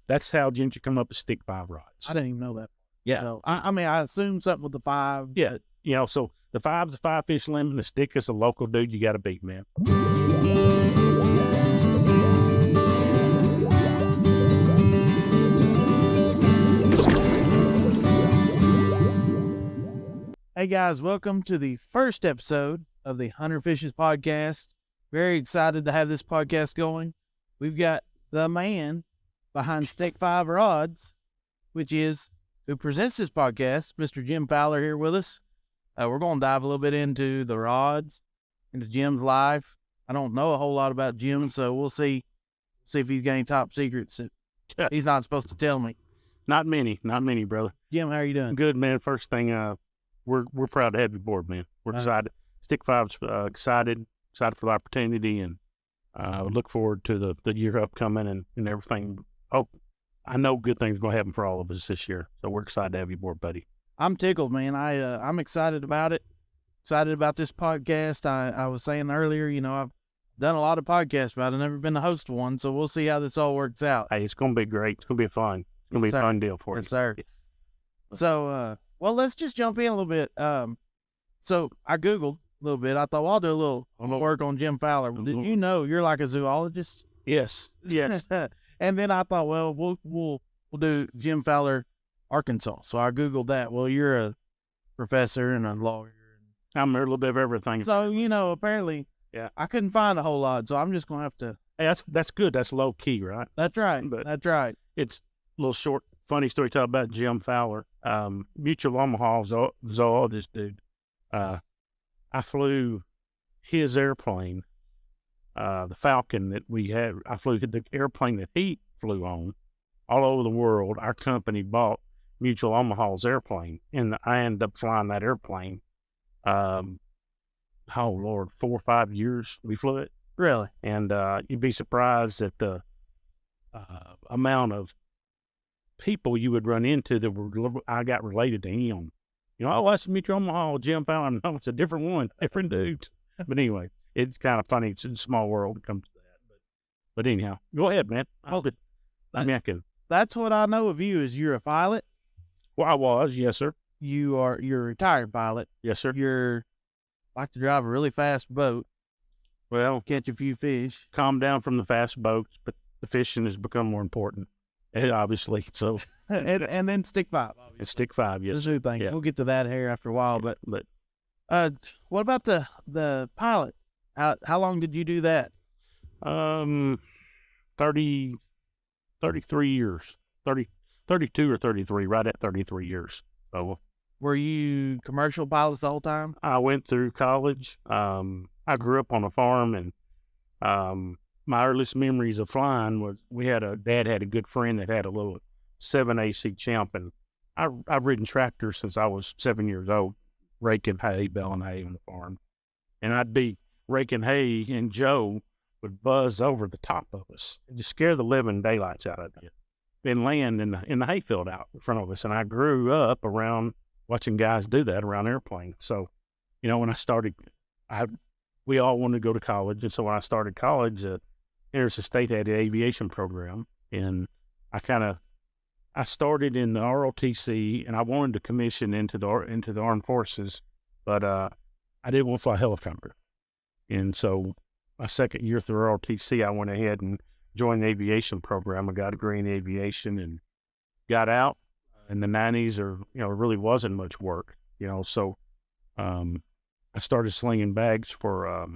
that's how Gentry come up with Stik5Rods. I didn't even know that. Yeah. So, I mean, I assume something with the 5. Yeah. So the 5's a 5-fish limit, and the Stik is a local dude you got to beat, man. Hey guys, welcome to the first episode of the Hunter Fishes podcast. Very excited to have this podcast going. We've got the man behind Stik5Rods, who presents this podcast, Mr. Jim Fowler, here with us. We're going to dive a little bit into the rods, into Jim's life. I don't know a whole lot about Jim, so we'll see if he's got any top secrets that he's not supposed to tell me. Not many, brother. Jim, how are you doing? Good, man. First thing, we're proud to have you aboard, man. We're excited. Stik5's excited for the opportunity, and we look forward to the year upcoming and everything. I know good things are going to happen for all of us this year, so we're excited to have you aboard, buddy. I'm tickled, man. I'm excited about it. Excited about this podcast. I was saying earlier, I've done a lot of podcasts, but I've never been the host of one, so we'll see how this all works out. Hey, it's going to be great. It's going to be fun. It's going to be a fun deal for you. Yes, sir. So, well, let's just jump in a little bit. So I Googled a little bit. I thought, well, I'll do a little work on Jim Fowler. Did you know you're like a zoologist? Yes. And then I thought, well, we'll do Jim Fowler, Arkansas. So I Googled that. Well, you're a professor and a lawyer. I'm a little bit of everything. So, apparently, I couldn't find a whole lot. So I'm just going to have to. Hey, that's good. That's low key, right? That's right. That's right. It's a little short, funny story to talk about Jim Fowler. Mutual Omaha zoologist dude. I flew his airplane, the Falcon that we had. I flew the airplane that he flew on all over the world. Our company bought Mutual Omaha's airplane, and I ended up flying that airplane. Oh Lord, 4 or 5 years we flew it. Really? And you'd be surprised at the amount of people you would run into that I got related to him. That's Mutual Omaha, Jim Fowler. No, it's a different one, different dude. But anyway, it's kind of funny. It's a small world when it comes to that. But anyhow, go ahead, man. That's what I know of you is you're a pilot. Well, I was, yes, sir. You're a retired pilot. Yes, sir. You're like to drive a really fast boat. Well, catch a few fish. Calm down from the fast boats, but the fishing has become more important. Obviously, so and then Stik5. And Stik5, yes. The new thing. Yeah. We'll get to that here after a while, but what about the pilot? How long did you do that? 33 years. 32 or 33, right at 33 years. So, were you commercial pilots the whole time? I went through college. I grew up on a farm, and my earliest memories of flying was Dad had a good friend that had a little 7AC Champ, and I've ridden tractors since I was 7 years old, raking hay, baling hay on the farm. And I'd be raking hay, and Joe would buzz over the top of us and just scare the living daylights out of you. Then land in the hayfield out in front of us. And I grew up around watching guys do that around airplanes. So, when I started, we all wanted to go to college. And so when I started college, Interstate State had the aviation program. And I started in the ROTC, and I wanted to commission into the armed forces, but I didn't want to fly a helicopter. And so my second year through ROTC, I went ahead and joined the aviation program. I got a degree in aviation and got out in the 90s, really wasn't much work, so I started slinging bags for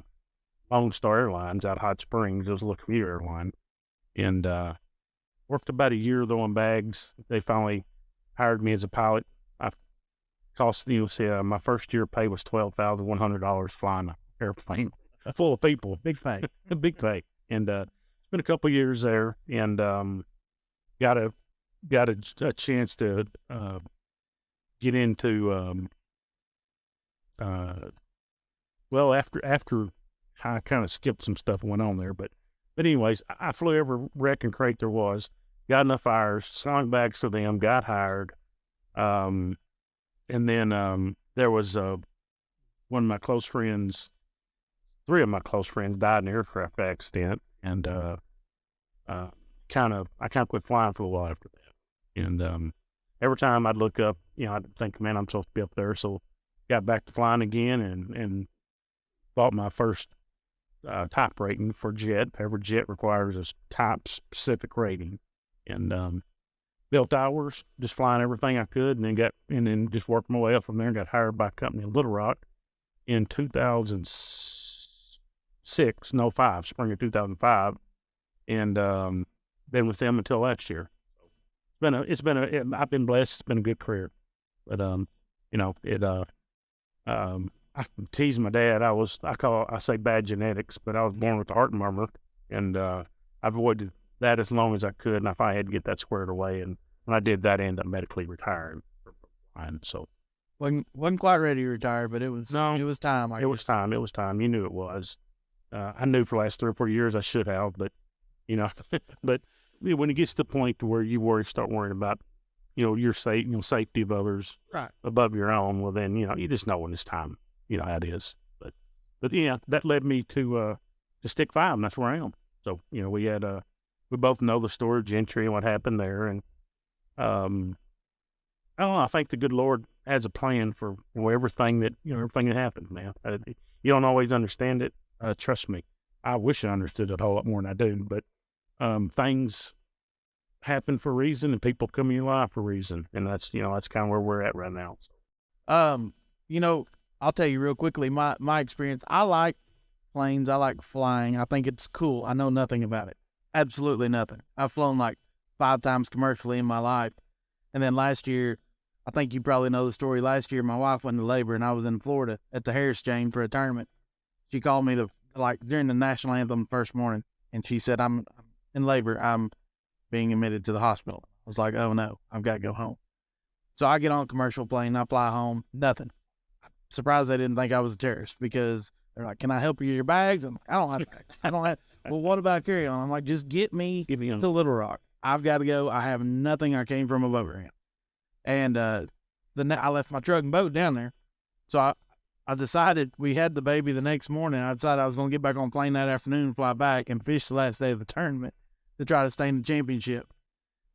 Lone Star Airlines out of Hot Springs. It was a little commuter airline, and worked about a year throwing bags. They finally hired me as a pilot. My first year pay was $12,100 flying an airplane full of people. Big pay. Big pay. And it's been a couple of years there, and got a chance to get into after I kind of skipped some stuff that went on there, but anyways, I flew every wreck and crate there was, got enough hours, slung bags to them, got hired, and then there was one of my close friends, 3 of my close friends died in an aircraft accident, and kind of quit flying for a while after that. And every time I'd look up, I'd think, man, I'm supposed to be up there. So got back to flying again and bought my first type rating for jet. Every jet requires a type specific rating, and built hours, just flying everything I could, and then just worked my way up from there and got hired by a company in Little Rock in 5, spring of 2005, and been with them until last year. I've been blessed. It's been a good career, but I tease my dad. I say bad genetics, but I was born with a heart murmur, and I avoided that as long as I could. And if I had to get that squared away, and when I did that, I ended up medically retiring. So wasn't quite ready to retire, but it was time. It was time. You knew it was. I knew for the last 3 or 4 years I should have, but but when it gets to the point to where you start worrying about your safety of others, right, above your own, well then you just know when it's time. How it is. But yeah, that led me to Stik5, and that's where I am. So we both know the story of Gentry and what happened there, and I don't know. I think the good Lord has a plan for everything that happens, man. You don't always understand it. Trust me, I wish I understood it a whole lot more than I do. But things happen for a reason, and people come in your life for a reason, and that's kind of where we're at right now. So. I'll tell you real quickly my experience. I like planes. I like flying. I think it's cool. I know nothing about it. Absolutely nothing. I've flown like 5 times commercially in my life, and then last year, I think you probably know the story. Last year, my wife went into labor, and I was in Florida at the Harris Chain for a tournament. She called me during the national anthem first morning, and she said, "I'm in labor. I'm being admitted to the hospital." I was like, "Oh no, I've got to go home." So I get on a commercial plane. I fly home. Nothing. Surprised they didn't think I was a terrorist, because they're like, "Can I help you with your bags?" I'm like, "I don't have bags. I don't have." Well, what about carry-on? I'm like, "Just get me to Little Rock. I've got to go. I have nothing. I came from a boat ramp." And I left my truck and boat down there. So I decided, we had the baby the next morning. I decided I was going to get back on a plane that afternoon and fly back and fish the last day of the tournament to try to stay in the championship.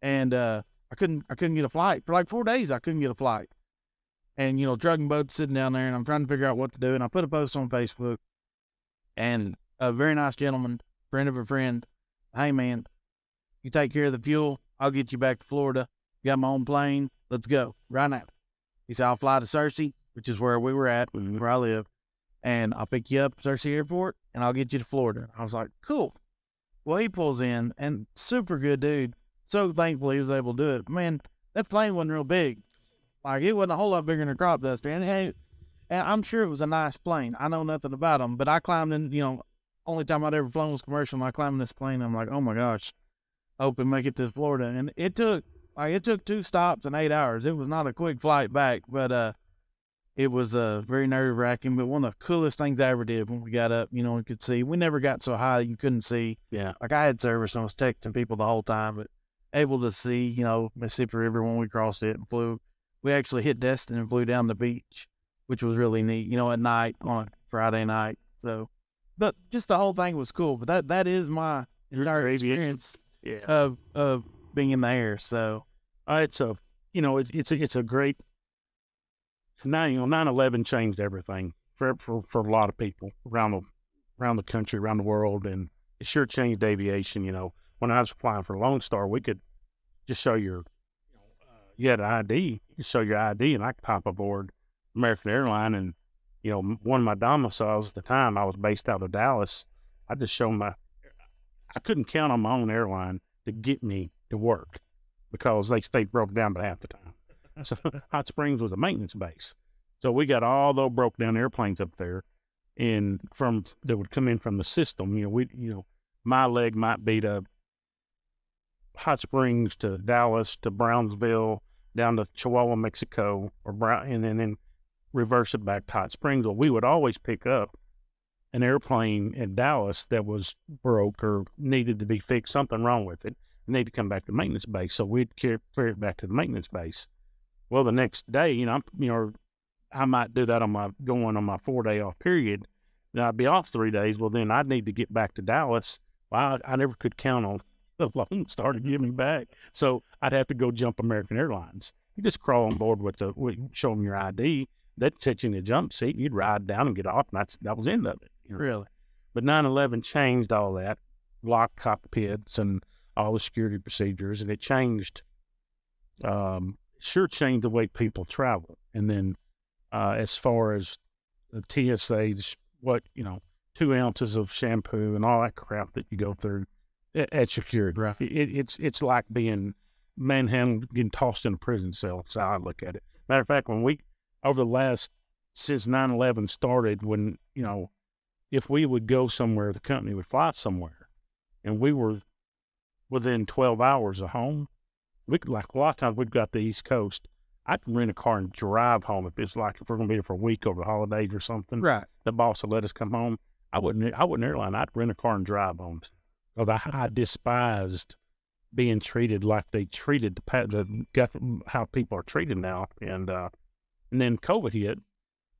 And I couldn't get a flight for like 4 days. I couldn't get a flight. And, truck and boat sitting down there, and I'm trying to figure out what to do. And I put a post on Facebook, and a very nice gentleman, friend of a friend, "Hey man, you take care of the fuel. I'll get you back to Florida. Got my own plane. Let's go right now." He said, "I'll fly to Searcy," which is where we were at, where I live, "and I'll pick you up at Searcy Airport, and I'll get you to Florida." I was like, cool. Well, he pulls in, and super good dude. So thankful he was able to do it. Man, that plane wasn't real big. Like, it wasn't a whole lot bigger than a crop duster. And I'm sure it was a nice plane. I know nothing about them, but I climbed in, only time I'd ever flown was commercial, and I climbed in this plane. I'm like, oh my gosh, I hope we make it to Florida. And it took 2 stops and 8 hours. It was not a quick flight back, but it was very nerve wracking. But one of the coolest things I ever did when we got up, and could see. We never got so high you couldn't see. Yeah. Like, I had service and I was texting people the whole time, but able to see, Mississippi River when we crossed it and flew. We actually hit Destin and flew down the beach, which was really neat, at night on a Friday night. So, but just the whole thing was cool. But that is my entire experience of being in the air. So it's a great. Now 9/11 changed everything for a lot of people around the country, around the world, and it sure changed aviation. When I was flying for Lone Star, we could just show you had an ID. You show your ID, and I could pop aboard American Airline. And one of my domiciles at the time, I was based out of Dallas. I just showed I couldn't count on my own airline to get me to work because they broke down by half the time. So Hot Springs was a maintenance base, so we got all those broke down airplanes up there, and that would come in from the system. My leg might be to Hot Springs to Dallas to Brownsville down to Chihuahua, Mexico, and then reverse it back to Hot Springs. Well, we would always pick up an airplane in Dallas that was broke or needed to be fixed, something wrong with it, and need to come back to maintenance base. So we'd ferry it back to the maintenance base. Well, the next day, I might do that going on my 4-day off period. Then I'd be off 3 days. Well, then I'd need to get back to Dallas. Well, I never could count on the loan started giving me back. So I'd have to go jump American Airlines. You just crawl on board show them your ID. They'd set you in a jump seat. You'd ride down and get off, and that was the end of it. Really? But 9/11 changed all that, locked cockpits and all the security procedures, and it changed. Sure changed the way people travel. And then, as far as the TSA, 2 ounces of shampoo and all that crap that you go through at security. Right. It's like being manhandled, getting tossed in a prison cell. That's how I look at it. Matter of fact, since 9/11 started, when, if we would go somewhere, the company would fly somewhere, and we were within 12 hours of home, a lot of times we've got the East Coast. I'd rent a car and drive home if we're going to be here for a week over the holidays or something. Right. The boss will let us come home. I wouldn't airline. I'd rent a car and drive home. Because I despised being treated like they treated how people are treated now. And then COVID hit,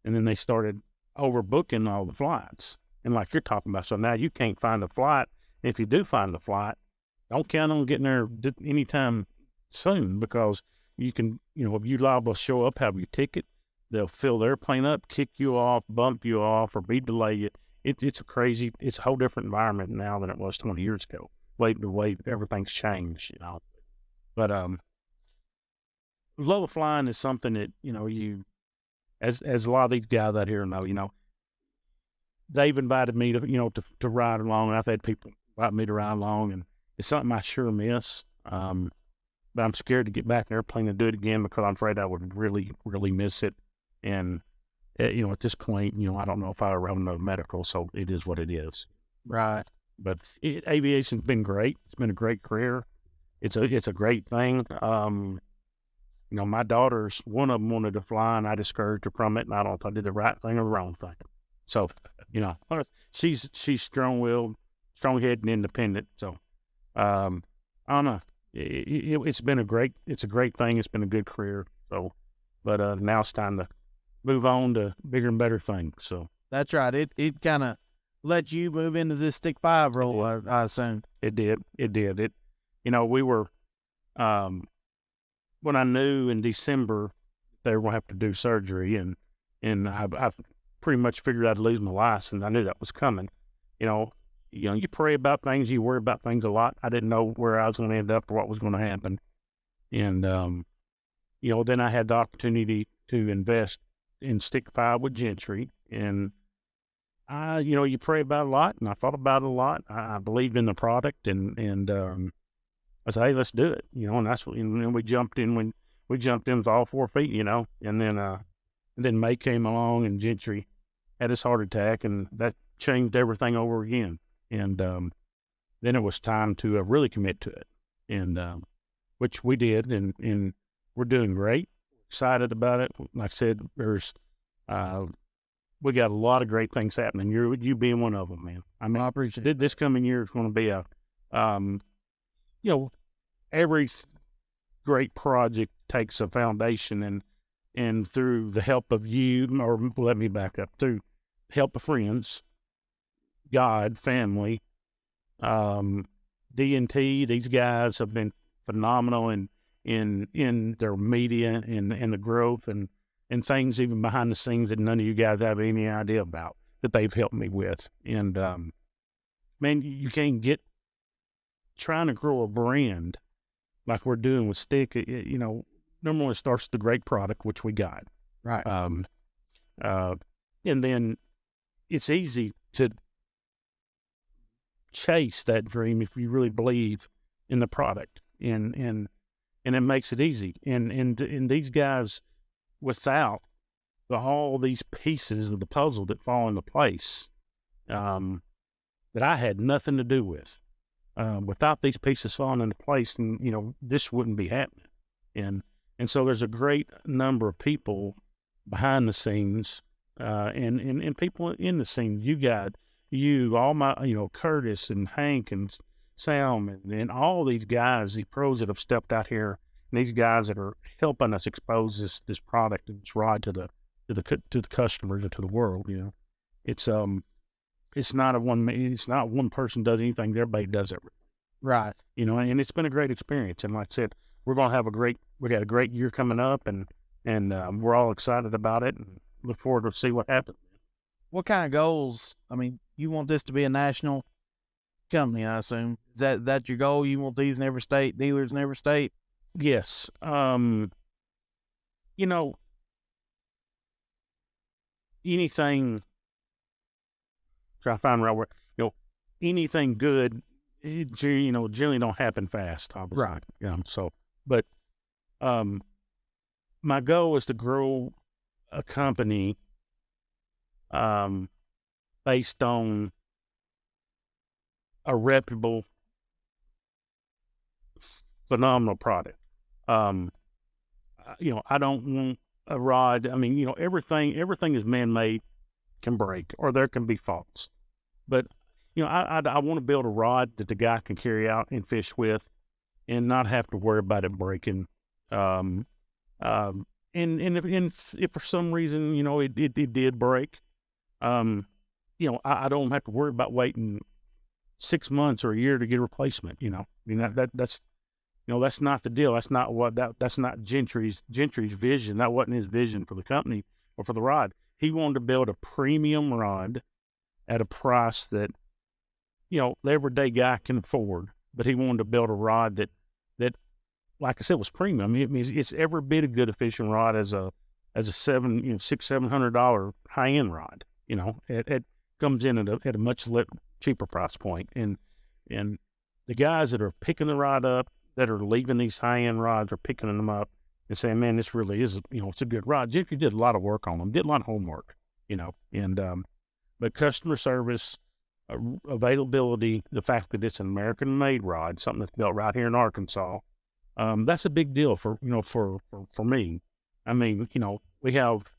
and then they started overbooking all the flights. And like you're talking about, so now you can't find a flight. If you do find a flight, don't count on getting there anytime soon, because you can, if you liable to show up, have your ticket, they'll fill the airplane up, kick you off, bump you off, or delay you. It's a whole different environment now than it was 20 years ago. The way everything's changed, But love of flying is something that, you, as a lot of these guys out here know, they've invited me to ride along, and I've had people invite me to ride along, and it's something I sure miss. But I'm scared to get back in an airplane and do it again, because I'm afraid I would really, really miss it. And, at this point, I don't know if I ever have another medical, so it is what it is. Right. But aviation's been great. It's been a great career. It's a great thing. My daughters, one of them wanted to fly, and I discouraged her from it, and I don't know if I did the right thing or the wrong thing. So, she's strong-willed, strong-headed, and independent. So, I don't know. It's a great thing. It's been a good career. So, but now it's time to move on to bigger and better things. So that's right. It kind of let you move into this Stik5 role, I assume. It did. We were, when I knew in December they were going to have to do surgery, and I've pretty much figured I'd lose my license. I knew that was coming. You pray about things, you worry about things a lot. I didn't know where I was going to end up or what was going to happen. And, then I had the opportunity to invest in Stik5 with Gentry. And you pray about it a lot, and I thought about it a lot. I believed in the product, and I said, hey, let's do it. And that's what, and we jumped in with all 4 feet, and then May came along, and Gentry had his heart attack, and that changed everything over again. And then it was time to really commit to it, and which we did, and we're doing great. Excited about it. Like I said, we got a lot of great things happening. You being one of them, man. I mean, I appreciate it. This coming year is going to be every great project takes a foundation, and through the help of you, or let me back up, through help of friends, God, family, D&T, these guys have been phenomenal in their media and the growth and things even behind the scenes that none of you guys have any idea about, that they've helped me with. And, man, you can't get trying to grow a brand like we're doing with Stik. Number one, it starts with the great product, which we got. Right. And then it's easy to chase that dream if you really believe in the product, and it makes it easy. And these guys, without all these pieces of the puzzle that fall into place, that I had nothing to do with, without these pieces falling into place, and this wouldn't be happening. And so there's a great number of people behind the scenes, and people in the scenes. You got all my, Curtis and Hank and Sam and all these guys, these pros that have stepped out here, and these guys that are helping us expose this product and this rod to the customers and to the world. It's not one person does anything. Everybody does everything. Right. And it's been a great experience. And like I said, we got a great year coming up, and we're all excited about it and look forward to see what happens. What kind of goals? I mean, you want this to be a national company, I assume. Is that your goal? You want these in every state, dealers in every state? Yes. Anything, try to find the right word, anything good, generally don't happen fast, obviously. Right. But my goal is to grow a company based on a reputable, phenomenal product. I don't want a rod. I mean, everything is man-made, can break, or there can be faults. But, I want to build a rod that the guy can carry out and fish with and not have to worry about it breaking. And if for some reason, it did break, I don't have to worry about waiting 6 months or a year to get a replacement. That's not the deal. That's not Gentry's vision. That wasn't his vision for the company or for the rod. He wanted to build a premium rod at a price that, the everyday guy can afford. But he wanted to build a rod that, like I said, was premium. I mean, it's every bit a good a fishing rod as a $600-700 high end rod. It comes in at a much cheaper price point. And the guys that are picking the rod up, that are leaving these high end rods, are picking them up and saying, "Man, this really is it's a good rod." Jeffrey did a lot of work on them, did a lot of homework, but customer service, availability, the fact that it's an American made rod, something that's built right here in Arkansas, that's a big deal for me. I mean, we have,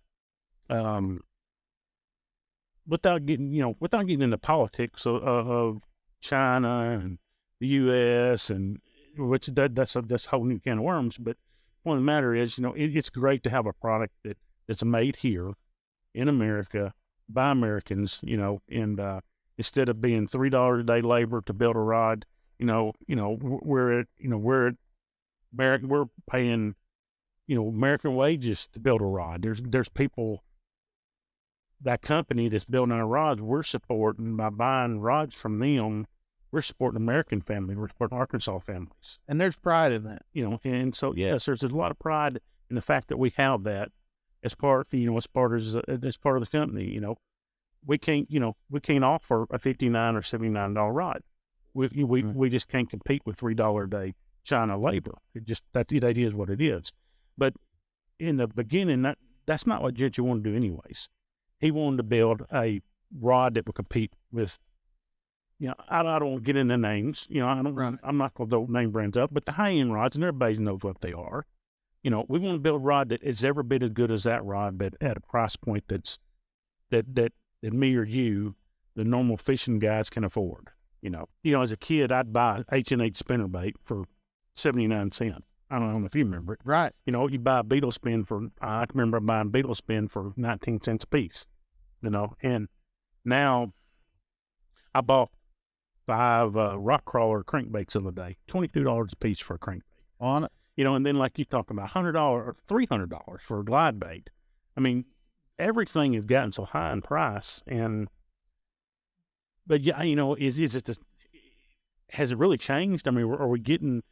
without getting into politics of China and the U.S. and which that's a whole new can of worms. But one of the matter is, it's great to have a product that's made here in America by Americans, and instead of being $3 a day labor to build a rod, we're paying, American wages to build a rod. There's people, that company that's building our rods, we're supporting by buying rods from them. We're supporting American families. We're supporting Arkansas families. And there's pride in that. And so, yes, there's a lot of pride in the fact that we have that as part, as part of the company. We can't offer a $59 or $79 rod. We just can't compete with $3 a day China labor. That is what it is. But in the beginning, that's not what Gentry wanted to do anyways. He wanted to build a rod that would compete with, I don't want to get into names. I'm not going to throw name brands up, but the high-end rods, and everybody knows what they are. We want to build a rod that is every bit as good as that rod, but at a price point that me or you, the normal fishing guys, can afford. As a kid, I'd buy H&H spinnerbait for 79 cents. I don't know if you remember it. Right. You buy a beetle spin I remember buying beetle spin for 19 cents a piece, and now I bought 5 rock crawler crankbaits the other day, $22 a piece for a crankbait. On it. And then like you talking about $100 or $300 for a glide bait. I mean, everything has gotten so high in price, but yeah, has it really changed? I mean,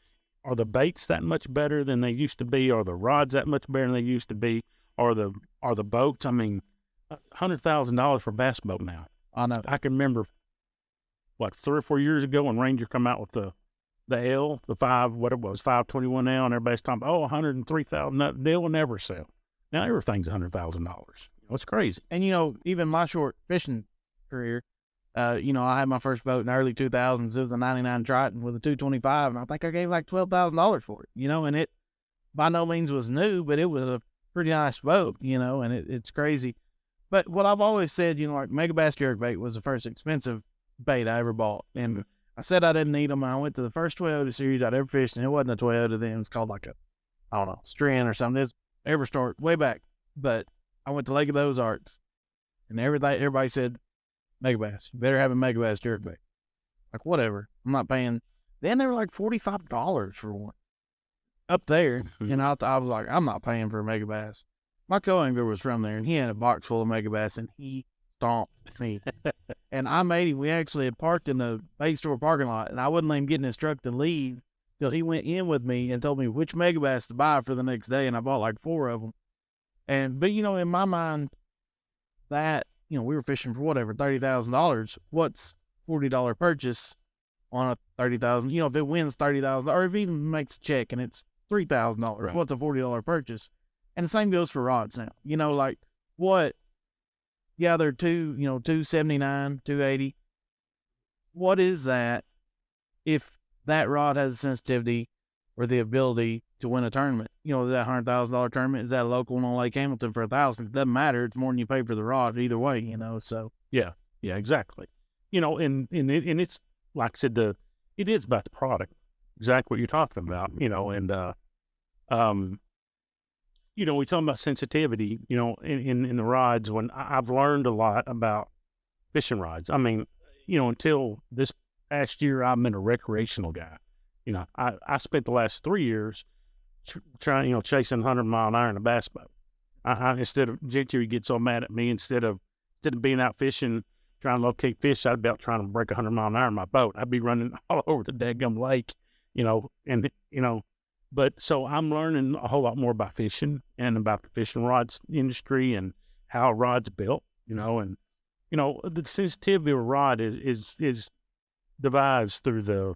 are the baits that much better than they used to be? Are the rods that much better than they used to be? Are the boats? I mean, $100,000 for a bass boat now. I know. I can remember 3 or 4 years ago when Ranger come out with the 521 L, and everybody's talking about, $103,000. They will never sell. Now everything's $100,000. It's crazy. And even my short fishing career, I had my first boat in the early 2000s. It was a 99 Triton with a 225, and I think I gave like $12,000 for it. And it by no means was new, but it was a pretty nice boat. And it's crazy. But what I've always said, like Megabass jerkbait was the first expensive bait I ever bought, and I said I didn't need them. I went to the first Toyota series I'd ever fished, and it wasn't a Toyota then. It was called like Stren or something. It's Everstart way back. But I went to Lake of the Ozarks, and everybody said, Megabass, you better have a Megabass jerkbait. Like, whatever. I'm not paying Then they were like $45 for one up there. And I was like, I'm not paying for a mega bass. My co-angler was from there, and he had a box full of mega bass, and he stomped me. And I made him. We actually had parked in the bait store parking lot, and I wouldn't let him get in his truck to leave till he went in with me and told me which mega bass to buy for the next day. And I bought like 4 of them. But in my mind, that we were fishing for whatever $30,000. What's $40 purchase on a $30,000? If it wins $30,000, or if it even makes a check and it's $3,000, Right. What's a $40 purchase? And the same goes for rods now. Like what? Yeah, they're $279, $280. What is that if that rod has a sensitivity or the ability to win a tournament? That $100,000 tournament, is that a local one on Lake Hamilton for $1,000? It doesn't matter. It's more than you pay for the rod either way. So Yeah, exactly. And it's like I said, it is about the product, exactly what you're talking about. We talk about sensitivity. In the rods, when I've learned a lot about fishing rods. I mean, until this past year, I've been a recreational guy. I spent the last 3 years trying, chasing 100-mile-an-hour in a bass boat. Instead of Gentry gets so mad at me, instead of being out fishing, trying to locate fish, I'd be out trying to break 100-mile-an-hour in my boat. I'd be running all over the daggum lake, But so I'm learning a whole lot more about fishing and about the fishing rods industry and how a rod's built, and the sensitivity of a rod is devised through the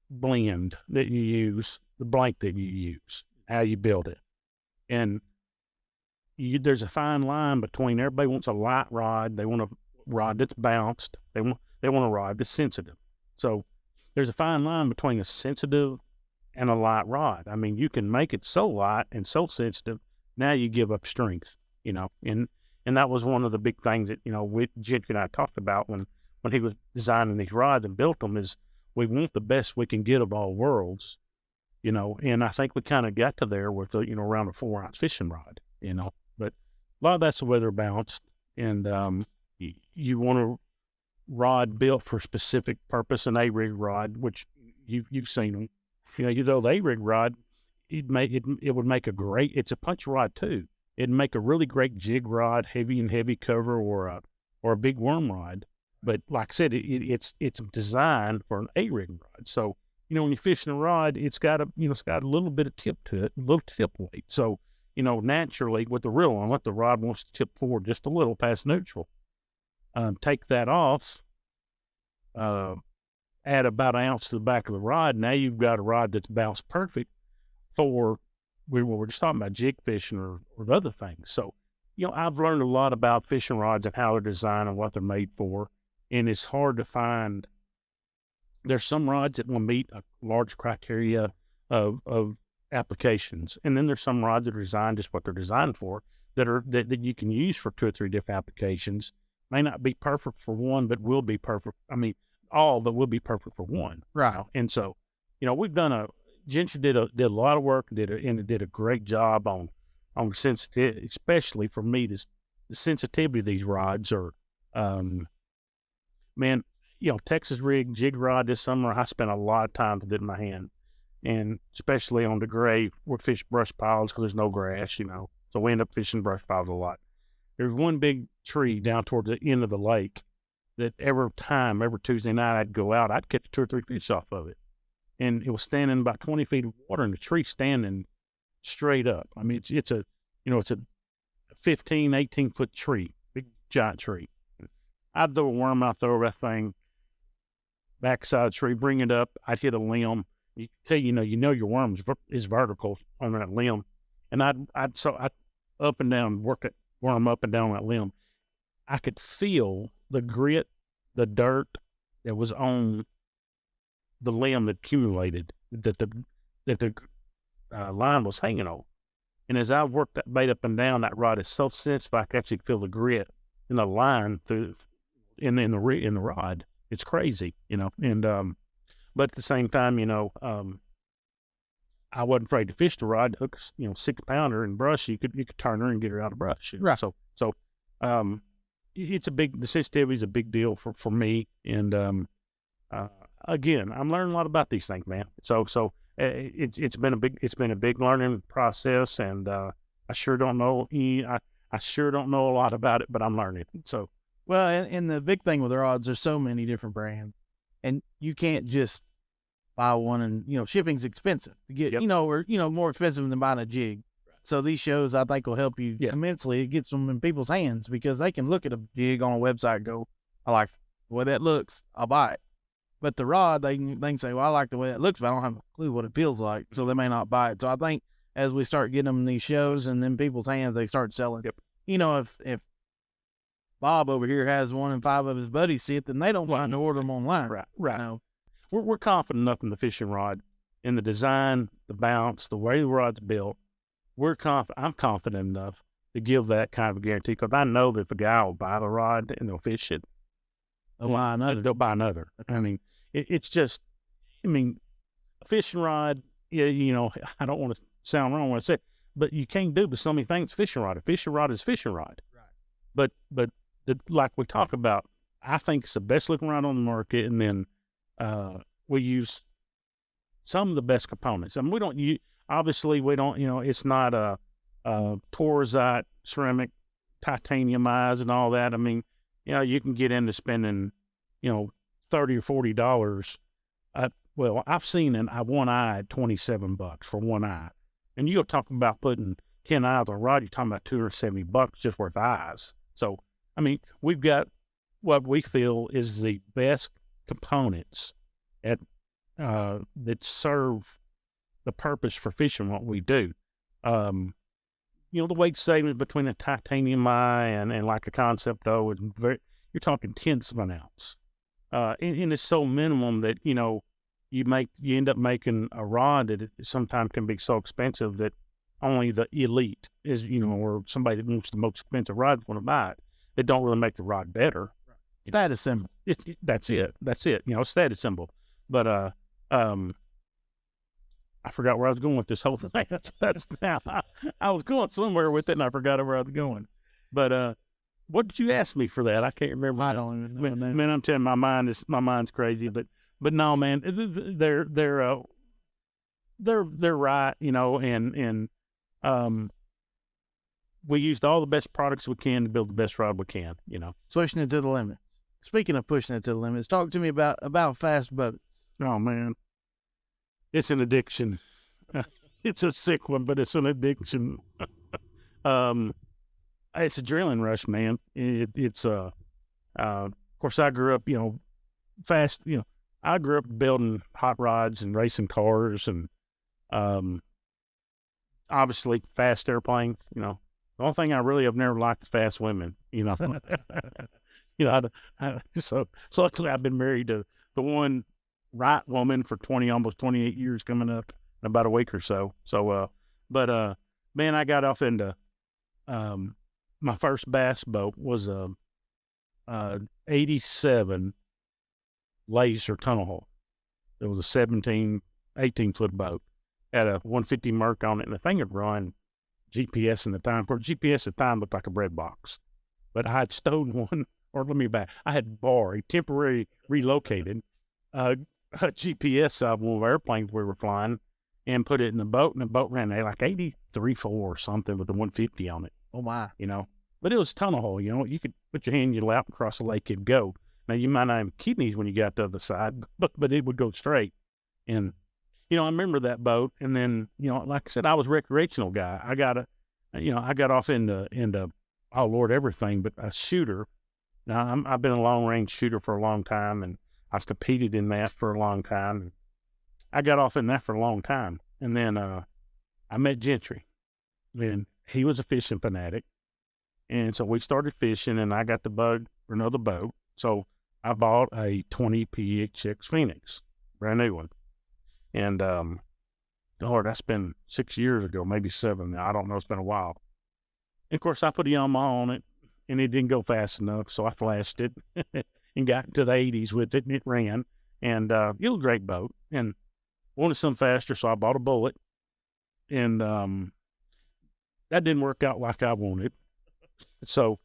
blend that you use, the blank that you use, how you build it. And there's a fine line between, everybody wants a light rod. They want a rod that's bounced. They want a rod that's sensitive. So there's a fine line between a sensitive and a light rod. I mean, you can make it so light and so sensitive, now you give up strength, and that was one of the big things that, Gentry and I talked about when he was designing these rods and built them, is we want the best we can get of all worlds, and I think we kind of got to there with around a 4-ounce fishing rod, but a lot of that's weather balanced, and you want a rod built for a specific purpose, an A-rig rod, which you've seen them. The A-rig rod, it would make a great, it's a punch rod too. It'd make a really great jig rod, heavy cover, or a big worm rod. But like I said, it's designed for an A-rig rod. So, when you're fishing a rod, it's got a little bit of tip to it, a little tip weight. So, naturally with the reel on it, the rod wants to tip forward just a little past neutral. Take that off, add about an ounce to the back of the rod. Now you've got a rod that's bounced perfect for we're just talking about jig fishing or other things. So, I've learned a lot about fishing rods and how they're designed and what they're made for. And it's hard to find. There's some rods that will meet a large criteria of applications. And then there's some rods that are designed just what they're designed for, that you can use for 2 or 3 different applications. May not be perfect for one, but will be perfect. I mean, all that will be perfect for one. Right. And so, we've done Gentry did a lot of work, did a great job on sensitivity, especially for me, the sensitivity of these rods are, Texas rig jig rod this summer, I spent a lot of time with it in my hand, and especially on the gray, we fish brush piles because there's no grass, so we end up fishing brush piles a lot. There's one big tree down toward the end of the lake that every Tuesday night I'd go out, I'd catch 2 or 3 fish off of it. And it was standing about 20 feet of water, and the tree standing straight up. I mean, it's a 15, 18-foot tree, big giant tree. I'd throw a worm out there over that thing, backside of the tree, bring it up. I'd hit a limb. You can tell, your worm is vertical on that limb. And I'd up and down, work it, worm up and down that limb. I could feel the grit, the dirt that was on the limb that accumulated, that the line was hanging on. And as I worked that bait up and down, that rod is so sensitive, I could actually feel the grit in the line through in the rod. It's crazy, And but at the same time, I wasn't afraid to fish the rod. Hook, 6-pounder in brush, you could turn her and get her out of brush. Right. So it's the sensitivity is a big deal for me, and again, I'm learning a lot about these things, man. It's been a big learning process, and I sure don't know I sure don't know a lot about it, but I'm learning. So Well, and the big thing with rods, there's so many different brands, and you can't just buy one, and shipping's expensive to get. Yep. Or more expensive than buying a jig. So these shows, I think, will help you immensely. It gets them in people's hands because they can look at a jig on a website and go, I like the way that looks, I'll buy it. But the rod, they can say, well, I like the way that looks, but I don't have a clue what it feels like, so they may not buy it. So I think as we start getting them in these shows and in people's hands, they start selling. Yep. If Bob over here has one and 5 of his buddies see it, then they don't want to order them online. Right. We're confident enough in the fishing rod, in the design, the bounce, the way the rod's built. I'm confident enough to give that kind of a guarantee, because I know that if a guy will buy the rod and they'll fish it, they'll buy another. I mean, it's just, a fishing rod, I don't want to sound wrong when I say it, but you can't do but so many things fishing rod. A fishing rod is fishing rod. Right. But like we talk about, I think it's the best looking rod on the market, and then we use some of the best components. I mean, we don't, it's not a Torzite, ceramic, titanium eyes and all that. I mean, you can get into spending, $30 or $40. Well, I've seen one eye at $27 for one eye. And you're talking about putting 10 eyes on a rod, you're talking about $270 just worth of eyes. So, I mean, we've got what we feel is the best components that serve the purpose for fishing what we do. The weight savings between a titanium eye and like a Concept O is you're talking tenths of an ounce. And it's so minimum that, you end up making a rod that it sometimes can be so expensive that only the elite is, or somebody that wants the most expensive rod want to buy it. They don't really make the rod better. Status symbol. That's it. Status symbol. But I forgot where I was going with this whole thing. I was going somewhere with it, and I forgot where I was going. But what did you ask me for that? I can't remember. I don't even know. Man, I'm telling you, my mind's crazy. But no, man, they're right, and we used all the best products we can to build the best rod we can, Pushing it to the limits. Speaking of pushing it to the limits, talk to me about fast boats. Oh man, it's an addiction. It's a sick one, but it's an addiction. It's a adrenaline rush, man. Of course, I grew up, fast. I grew up building hot rods and racing cars, and obviously fast airplanes. The only thing I really have never liked is fast women. So luckily I've been married to the one right woman for almost 28 years coming up in about a week or so. So, man, I got off into, my first bass boat was a 87 laser tunnel hole. It was a 18 foot boat, had a 150 Merc on it, and the thing had run GPS in the time. For GPS at the time looked like a bread box, but I had stolen one, or let me back. I had borrowed, temporarily relocated a GPS of one of our airplanes we were flying and put it in the boat, and the boat ran like 83.4 or something with the 150 on it. Oh my. But it was a tunnel hole, you could put your hand in your lap across the lake, it'd go. Now you might not have kidneys when you got to the other side, but it would go straight. And, I remember that boat. And then, like I said, I was a recreational guy. I got off into, oh Lord, everything, but a shooter. Now I've been a long range shooter for a long time, and I've competed in that for a long time. And I got off in that for a long time. And then, I met Gentry, and he was a fishing fanatic. And so we started fishing, and I got the bug for another boat. So I bought a 20 PHX Phoenix, brand new one. And, Lord, that's been 6 years ago, maybe 7 now. I don't know. It's been a while. And of course, I put a Yamaha on it, and it didn't go fast enough. So I flashed it and got into the 80s with it, and it ran. And it was a great boat, and wanted something faster. So I bought a Bullet, and that didn't work out like I wanted. So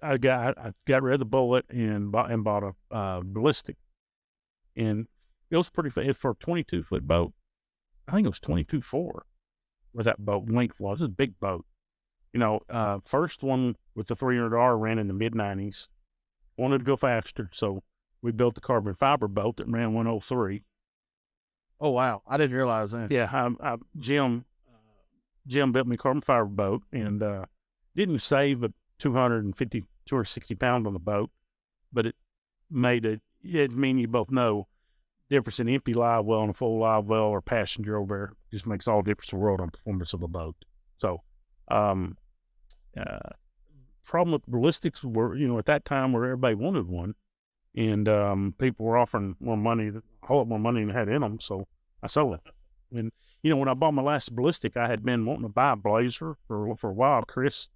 I got rid of the Bullet and bought a ballistic. And it was pretty fast for a 22-foot boat. I think it was 22.4 where that boat length was. It was a big boat. First one with the 300R ran in the mid-90s. Wanted to go faster, so we built the carbon fiber boat that ran 103. Oh, wow. I didn't realize that. Yeah, Jim built me a carbon fiber boat and didn't save but 260 pounds on the boat, but it you both know, difference in empty live well and a full live well or passenger over there just makes all the difference in the world on performance of a boat. So, problem with ballistics were, at that time where everybody wanted one, and people were offering more money, a whole lot more money than they had in them, so I sold it. And, when I bought my last ballistic, I had been wanting to buy a Blazer for a while. Chris,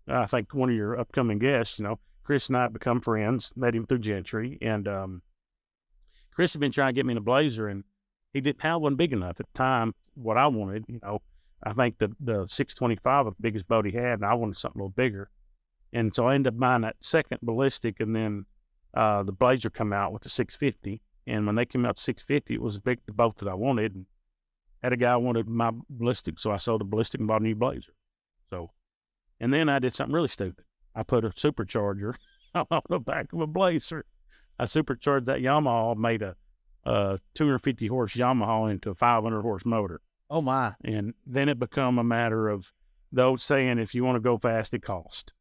I think one of your upcoming guests, Chris and I had become friends, met him through Gentry, and Chris had been trying to get me in a Blazer, and he didn't have one big enough at the time, what I wanted. I think the 625 was the biggest boat he had, and I wanted something a little bigger. And so I ended up buying that second ballistic, and then the Blazer come out with the 650. And when they came out with 650, it was the boat that I wanted. And had a guy wanted my ballistic, so I sold the ballistic and bought a new Blazer. So, and then I did something really stupid. I put a supercharger on the back of a Blazer. I supercharged that Yamaha, made a 250 horse Yamaha into a 500 horse motor. Oh my. And then it become a matter of the old saying, if you want to go fast, it costs.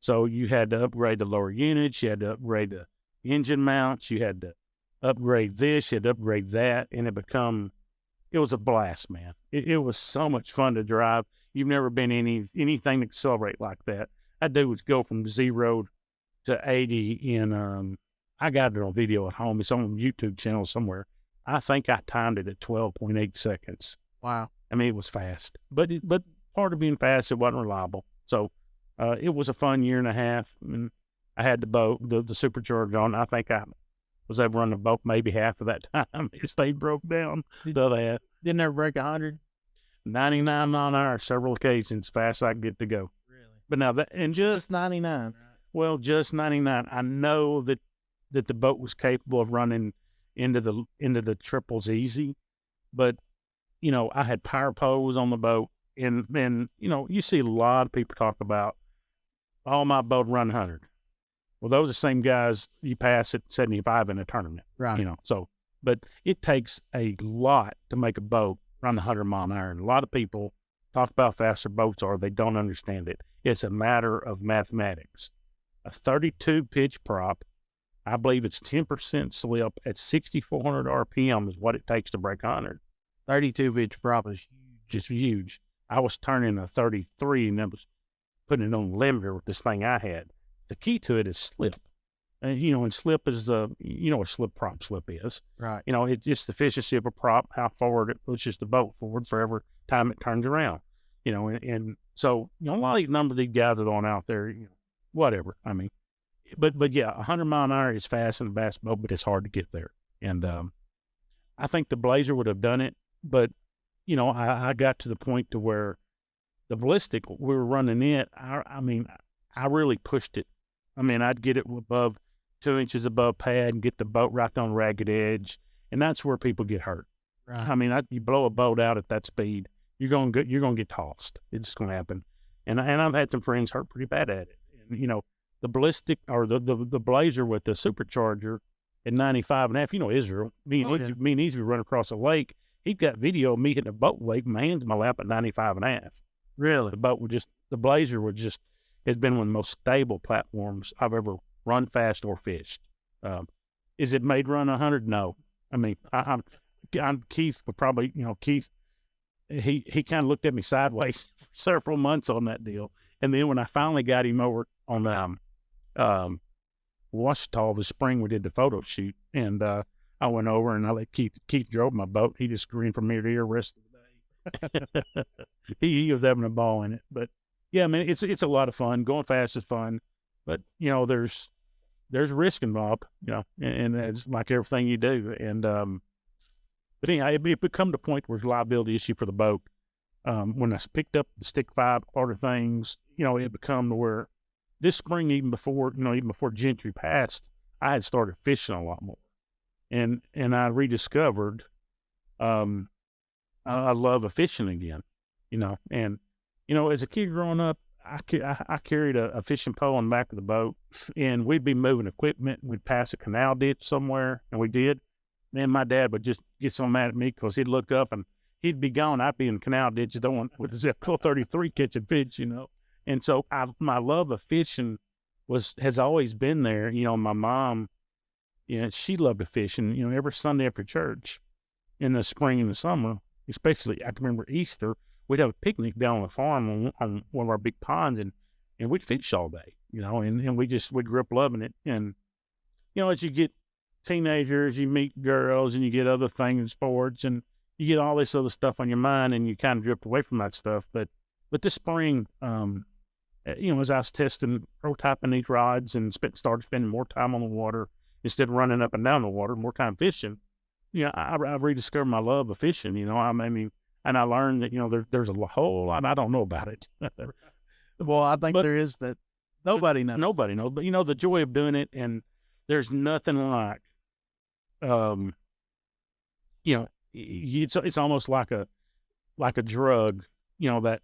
So you had to upgrade the lower units, you had to upgrade the engine mounts, you had to upgrade this, you had to upgrade that, and it was a blast, man. It was so much fun to drive. You've never been anything to accelerate like that. I do was go from 0 to 80 in, I got it on video at home. It's on YouTube channel somewhere. I think I timed it at 12.8 seconds. Wow. I mean, it was fast, but part of being fast, it wasn't reliable. So, it was a fun year and a half. And I had the boat, the supercharger on. I think I was able to run the boat maybe half of that time. It stayed broke down. Didn't ever break 100? 99 mile an hour, several occasions, fast I could get to go. Really? But now Just 99. Right? Well, just 99. I know that the boat was capable of running into the triples easy, but I had power poles on the boat, and you see a lot of people talk about, oh, my boat run 100. Well, those are the same guys you pass at 75 in a tournament, right? So, but it takes a lot to make a boat run 100 mile an hour. And a lot of people talk about how fast their boats are. They don't understand it. It's a matter of mathematics. A 32 pitch prop, I believe it's 10% slip at 6,400 RPM is what it takes to break 100. 32 pitch prop is huge. Just huge. I was turning a 33 and I was putting it on the limiter with this thing I had. The key to it is slip. And slip is, what slip is. Right. It's just the efficiency of a prop, how forward it pushes the boat forward for every time it turns around. And so, a lot of these numbers these guys are on out there, whatever. I mean, but yeah, 100 mile an hour is fast in a bass boat, but it's hard to get there. And I think the Blazer would have done it, but, I got to the point to where the ballistic, we were running it. I really pushed it. I'd get it above 2 inches above pad and get the boat right on ragged edge. And that's where people get hurt. Right. You blow a boat out at that speed, you're going to get tossed. It's just going to happen. And I've had some friends hurt pretty bad at it. And, the ballistic or the Blazer with the supercharger at 95.5, Israel, me and Easy run across a lake. He got video of me hitting a boat lake, my hands in my lap at 95.5. Really? The Blazer has been one of the most stable platforms I've ever run fast or fished. Is it made run 100? No. I'm Keith, but probably, Keith, he kind of looked at me sideways for several months on that deal. And then when I finally got him over on Washita this spring, we did the photo shoot, and I went over and I let Keith drove my boat. He just screamed from ear to ear the rest of the day. he was having a ball in it. But yeah, it's a lot of fun. Going fast is fun, but there's risk involved, and it's like everything you do. And but anyhow, it become the point where it's a liability issue for the boat. When I picked up the Stik5 part of things, it become to where this spring, even before Gentry passed, I had started fishing a lot more. and I rediscovered, I love of fishing again, and, as a kid growing up, I carried a fishing pole on the back of the boat, and we'd be moving equipment. We'd pass a canal ditch somewhere, and we did. And my dad would just get so mad at me because he'd look up and he'd be gone. I'd be in the canal ditch going with the Zepco 33 catching fish, And so my love of fishing has always been there. My mom, she loved to fish, and, every Sunday after church in the spring and the summer, especially I can remember Easter, we'd have a picnic down on the farm on one of our big ponds, and we'd fish all day, and we grew up loving it. And, as you get teenagers, you meet girls and you get other things in sports, and you get all this other stuff on your mind, and you kind of drift away from that stuff. But this spring, as I was testing prototyping these rods and started spending more time on the water instead of running up and down the water, more time fishing, I rediscovered my love of fishing, and I learned that, there's a whole lot I don't know about it. Well, I think there is that nobody knows. Nobody knows, but the joy of doing it, and there's nothing like, it's almost like a drug, that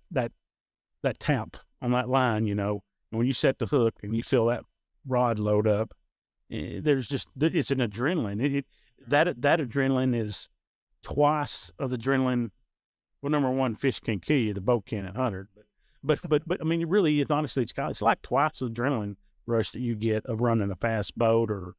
tap on that line, when you set the hook and you feel that rod load up, it's an adrenaline. That adrenaline is twice of the adrenaline. Well, number one, fish can kill you, the boat can at 100. But I mean, it really is, honestly, it's like twice the adrenaline rush that you get of running a fast boat or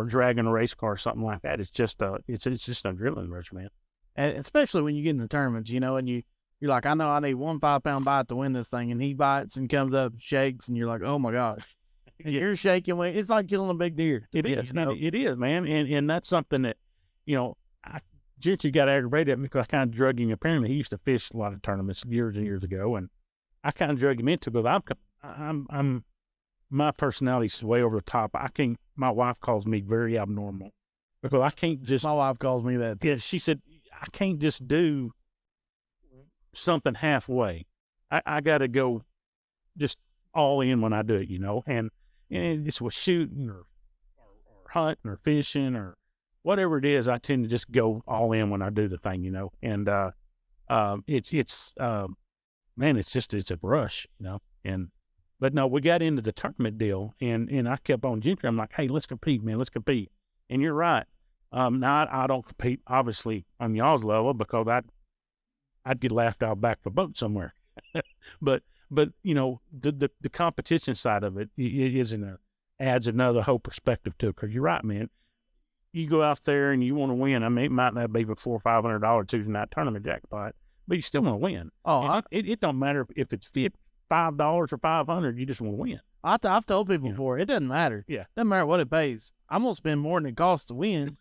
dragging a race car or something like that. It's just it's just an adrenaline rush, man. And especially when you get in the tournaments, and you're like, I know I need 1 5-pound bite to win this thing, and he bites and comes up and shakes, and you're like, oh my gosh. And you're shaking. It's like killing a big deer. It is, man. And that's something that, Gentry got aggravated at me because I kind of drug him. Apparently, he used to fish a lot of tournaments years and years ago, and I kind of drug him into it because I'm my personality's way over the top. My wife calls me very abnormal because I can't just. My wife calls me that. Yeah, she said I can't just do something halfway. I got to go just all in when I do it, and it's with shooting or hunting or fishing or whatever it is. I tend to just go all in when I do the thing, and it's a rush, but no, we got into the tournament deal, and I kept on Gentry. I'm like, hey, let's compete, man, let's compete. And you're right. Now I don't compete obviously on y'all's level because I'd get laughed out back for boat somewhere, but the competition side of it adds another whole perspective to it. Because you're right, man. You go out there and you want to win. I mean, it might not be for $400 or $500 Tuesday night tournament jackpot, but you still want to win. Oh, it don't matter if it's $5 or $500. You just want to win. I've told people before, it doesn't matter. Yeah, doesn't matter what it pays. I'm gonna spend more than it costs to win.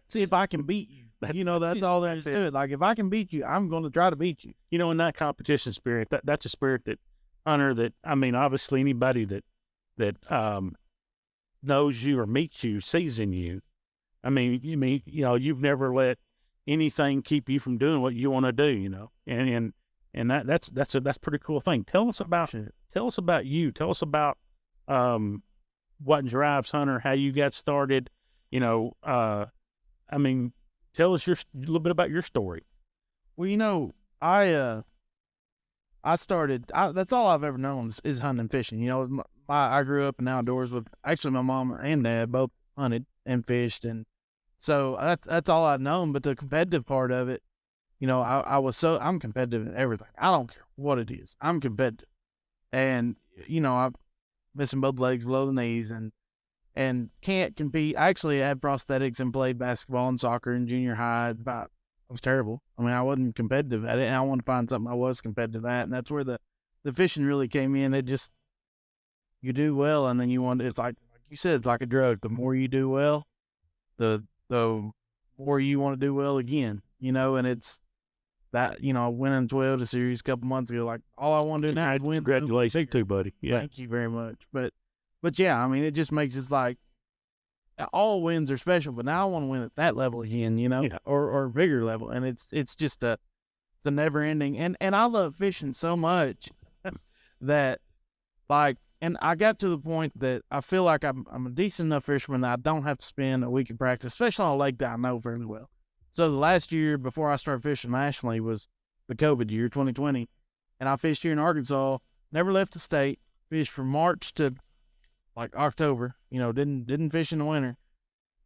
See if I can beat you. That's all there is to it. Like if I can beat you, I'm going to try to beat you. In that competition spirit, that's a spirit that Hunter. That I mean, obviously anybody that knows you or meets you sees in you. I mean, you've never let anything keep you from doing what you want to do, and that's a pretty cool thing. Tell us about you. Tell us about what drives Hunter, how you got started. I mean, tell us a little bit about your story. Well, I started. That's all I've ever known is hunting and fishing. I grew up in outdoors with actually my mom and dad both hunted and fished, and so that's all I've known. But the competitive part of it, I'm competitive in everything. I don't care what it is. I'm competitive, and I'm missing both legs below the knees, and can't compete. I actually had prosthetics and played basketball and soccer in junior high. I was terrible. I mean, I wasn't competitive at it, and I wanted to find something I was competitive at, and that's where the fishing really came in. It just, you do well, and then it's like you said, it's like a drug. The more you do well, the more you want to do well again, and it's that, winning 12 series a couple months ago, like all I want to do now is win. Congratulations too, buddy. Yeah. Thank you very much. But yeah, I mean, it just makes it like all wins are special, but now I want to win at that level again, or bigger level. And it's just it's a never ending. And I love fishing so much that like And I got to the point that I feel like I'm a decent enough fisherman that I don't have to spend a week in practice, especially on a lake that I know fairly well. So the last year before I started fishing nationally was the COVID year, 2020. And I fished here in Arkansas, never left the state, fished from March to like October, didn't fish in the winter.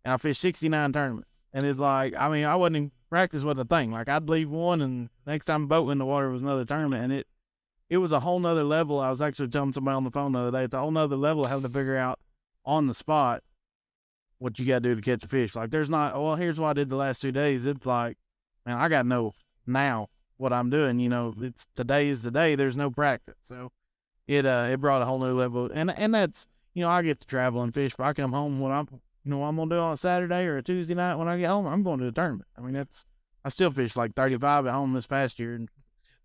And I fished 69 tournaments. And it's like, I mean, I wasn't in practice wasn't a thing. Like I'd leave one and next time boat in the water was another tournament. And it was a whole nother level. I was actually telling somebody on the phone the other day, it's a whole nother level of having to figure out on the spot what you got to do to catch a fish. Like there's not, well, here's what I did the last 2 days. It's like, man, I got to know now what I'm doing. It's today is the day. There's no practice. So it brought a whole new level. And that's, I get to travel and fish, but I come home what I'm going to do on a Saturday or a Tuesday night when I get home, I'm going to the tournament. I mean, I still fished like 35 at home this past year and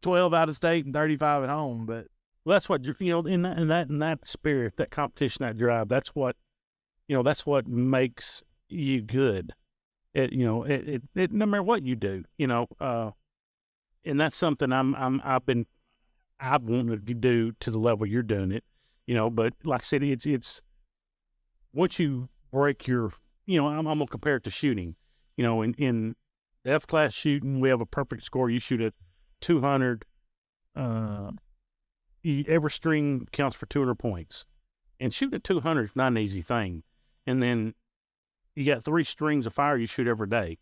12 out of state and 35 at home. But well, that's what in that spirit, that competition, that drive. That's what makes you good. It no matter what you do, and that's something I've wanted to do to the level you're doing it, But like I said, it's once you break your, I'm gonna compare it to shooting, in the F class shooting, we have a perfect score. You shoot at 200. Every string counts for 200 points, and shooting at 200 is not an easy thing. And then you got 3 strings of fire you shoot every day,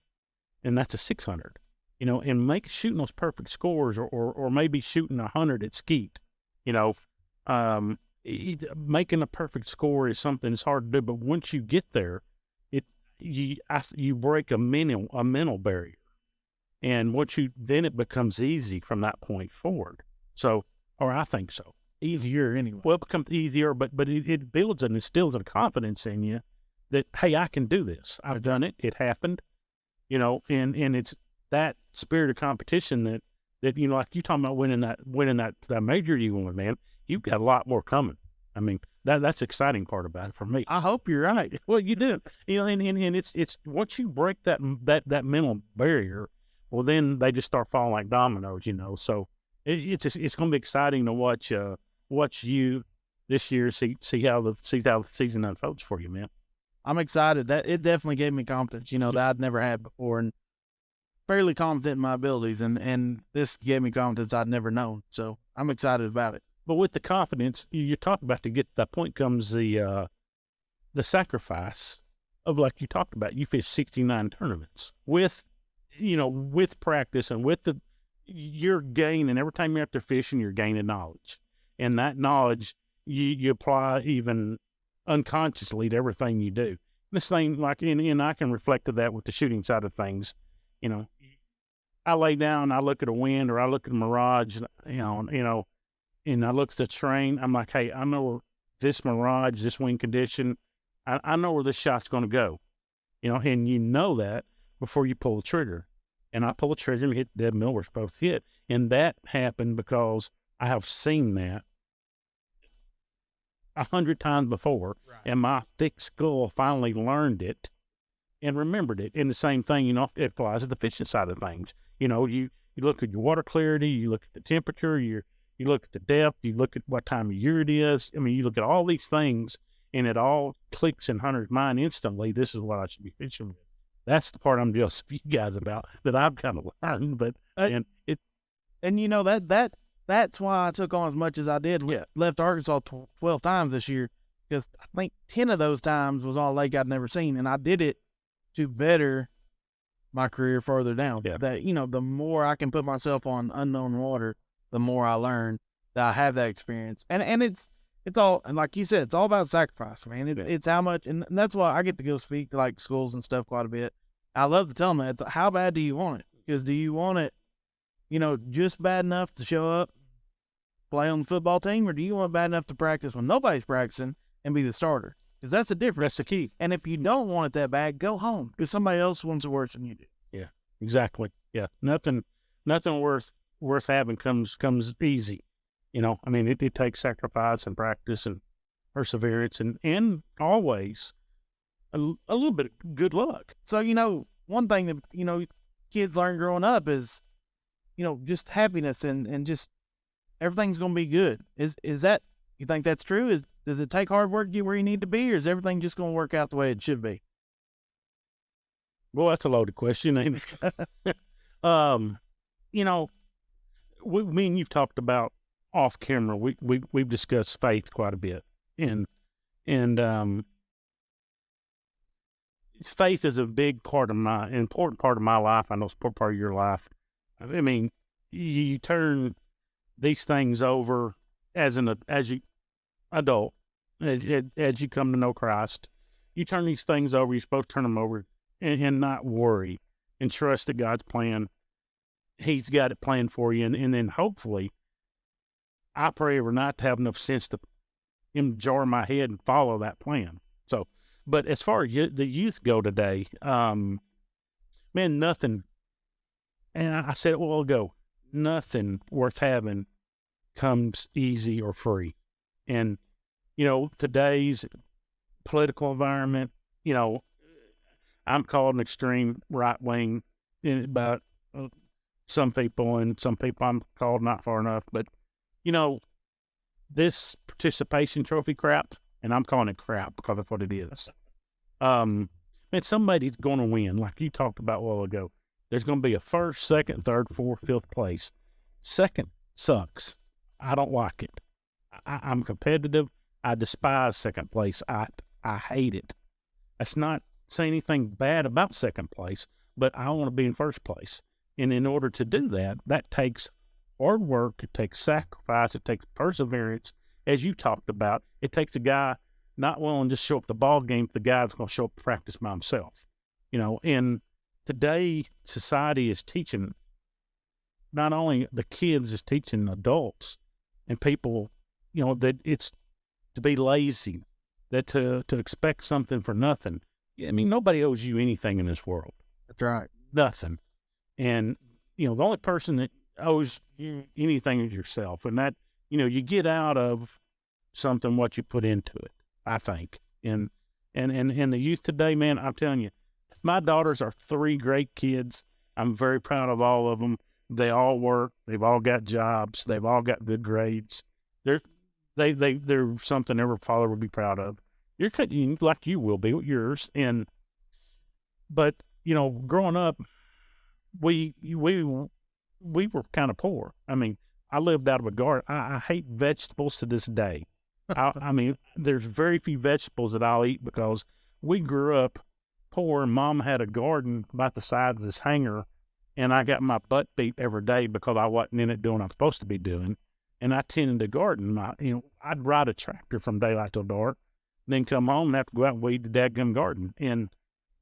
and that's a 600. And shooting those perfect scores, or maybe shooting 100 at skeet. Making a perfect score is something that's hard to do. But once you get there, you break a mental barrier. And then it becomes easy from that point forward. So, or I think so. Easier anyway. Well, it becomes easier, but it builds and instills a confidence in you that, hey, I can do this. I've done it. It happened. And it's that spirit of competition that like you talking about winning that major you won, man. You've got a lot more coming. I mean, that's the exciting part about it for me. I hope you're right. Well, you do. And it's once you break that mental barrier, well, then they just start falling like dominoes, So it's going to be exciting to watch you this year, see how the season unfolds for you, man. I'm excited. That it definitely gave me confidence, that I'd never had before, and fairly confident in my abilities, and this gave me confidence I'd never known. So I'm excited about it. But with the confidence you talk about, to get to that point comes the sacrifice of, like you talked about, you fished 69 tournaments with practice and with you're gaining, every time you're out there fishing, you're gaining knowledge. And that knowledge you apply even unconsciously to everything you do. This thing, and I can reflect to that with the shooting side of things. I lay down, I look at a wind, or I look at a mirage, and I look at the terrain. I'm like, hey, I know this mirage, this wind condition, I know where this shot's going to go, and that before you pull the trigger. And I pull the trigger and hit dead middle where it's supposed to hit. And that happened because I have seen that 100 times before, right. And my thick skull finally learned it and remembered it. And the same thing, it applies to the fishing side of things. You look at your water clarity, you look at the temperature, you look at the depth, you look at what time of year it is. I mean, you look at all these things, and it all clicks in Hunter's mind instantly. This is what I should be fishing with. That's the part I'm jealous of you guys about, that I've kind of learned. But that's why I took on as much as I did. Yeah. Left Arkansas 12 times this year, because I think 10 of those times was on a lake I'd never seen, and I did it to better my career further down. Yeah. That the more I can put myself on unknown water, the more I learn that I have that experience. And it's all, and like you said, it's all about sacrifice, man. It's how much, and that's why I get to go speak to like schools and stuff quite a bit. I love to tell them that. It's how bad do you want it? Because do you want it, just bad enough to show up, play on the football team, or do you want it bad enough to practice when nobody's practicing and be the starter? Because that's the difference. That's the key. And if you don't want it that bad, go home, because somebody else wants it worse than you do. Yeah, exactly. Yeah, nothing worth having comes easy. I mean, it takes sacrifice and practice and perseverance and always a little bit of good luck. So, one thing that, kids learn growing up is, just happiness and just everything's going to be good. Is that, you think that's true? Does it take hard work to get where you need to be, or is everything just going to work out the way it should be? Well, that's a loaded question, ain't it? You know, me and you've talked about off camera. We've discussed faith quite a bit, and faith is a big part of important part of my life. I know it's a part of your life. I mean, you turn these things over as you adult, as you come to know Christ. You turn these things over. You're supposed to turn them over and not worry and trust that God's plan. He's got it planned for you, and then hopefully, I pray every night to have enough sense to jar my head and follow that plan. So, but as far as the youth go today, man, nothing. And I said it a while ago, nothing worth having comes easy or free. And today's political environment, I'm called an extreme right wing about some people, and some people I'm called not far enough. But this participation trophy crap, and I'm calling it crap because that's what it is. Man, somebody's going to win, like you talked about a while ago. There's going to be a first, second, third, fourth, fifth place. Second sucks. I don't like it. I'm competitive. I despise second place. I hate it. That's not saying anything bad about second place, but I want to be in first place. And in order to do that, that takes hard work. It takes sacrifice. It takes perseverance. As you talked about, it takes a guy not willing to show up the ball game, the guy that's going to show up to practice by himself. And today society is teaching, not only the kids, is teaching adults and people, that it's to be lazy, that to expect something for nothing. I mean, nobody owes you anything in this world. That's right. Nothing. And, the only person that owes you anything is yourself. And that, you get out of something what you put into it, I think. And the youth today, man, I'm telling you, my daughters are 3 great kids. I'm very proud of all of them. They all work. They've all got jobs. They've all got good grades. They're something every father would be proud of. You're cutting like you will be with yours. But growing up, we were kind of poor. I mean, I lived out of a garden. I hate vegetables to this day. I mean, there's very few vegetables that I'll eat because we grew up poor, and Mom had a garden about the size of this hangar, and I got my butt beat every day because I wasn't in it doing what I'm supposed to be doing. And I tended to garden. I'd ride a tractor from daylight till dark, then come home and have to go out and weed the dadgum garden. And,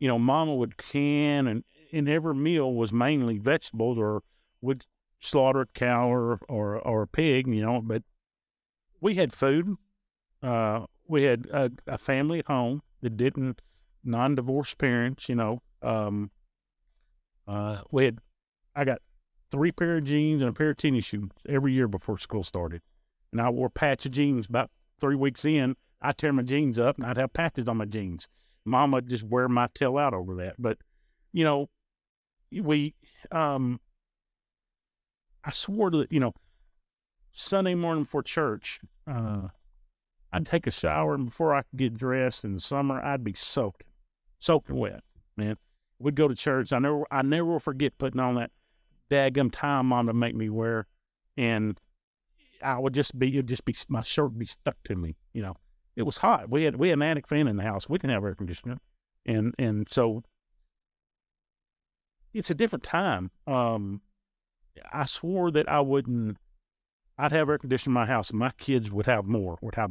Mama would can, and every meal was mainly vegetables, or would slaughter a cow or a pig, but we had food. We had a family at home that didn't, non-divorced parents, I got 3 pair of jeans and a pair of tennis shoes every year before school started. And I wore a patch of jeans. About 3 weeks in, I'd tear my jeans up and I'd have patches on my jeans. Mom would just wear my tail out over that. But, I swore that, Sunday morning before church, I'd take a shower, and before I could get dressed in the summer, I'd be soaking wet, man. We'd go to church. I never will forget putting on that daggum tie on to make me wear, and it'd just be, my shirt would be stuck to me, It was hot. We had an attic fan in the house. We didn't have air conditioning. And so it's a different time. I swore that I'd have air conditioning in my house, and my kids would have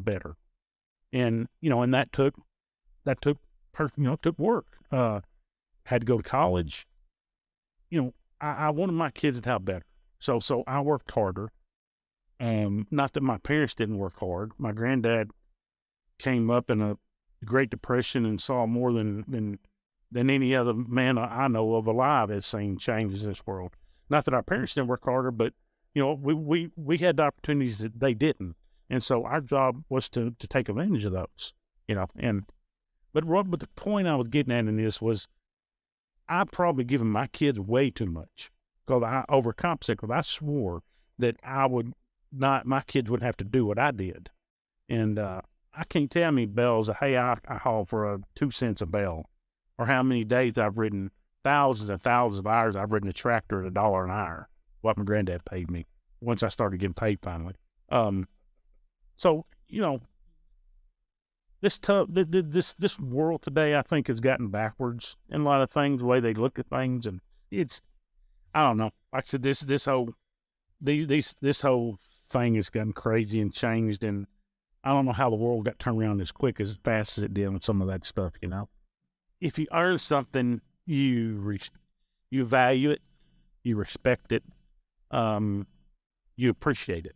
better. And, and that took work. Had to go to college. I wanted my kids to have better. So I worked harder. Not that my parents didn't work hard. My granddad came up in a Great Depression and saw more than any other man I know of alive has seen changes in this world. Not that our parents didn't work harder, but we had the opportunities that they didn't, and so our job was to take advantage of those. But the point I was getting at in this was, I probably given my kids way too much because I overcompensated. Because I swore that my kids wouldn't have to do what I did, and I can't tell how many bells, hey, I haul for 2 cents a bell, or how many days I've ridden, thousands and thousands of hours I've ridden a tractor at $1 an hour, what my granddad paid me once I started getting paid finally. So, this world today, I think, has gotten backwards in a lot of things, the way they look at things, and I don't know. Like I said, this whole thing has gotten crazy and changed, and I don't know how the world got turned around as quick, as fast as it did with some of that stuff. If you earn something, you value it, you respect it, you appreciate it.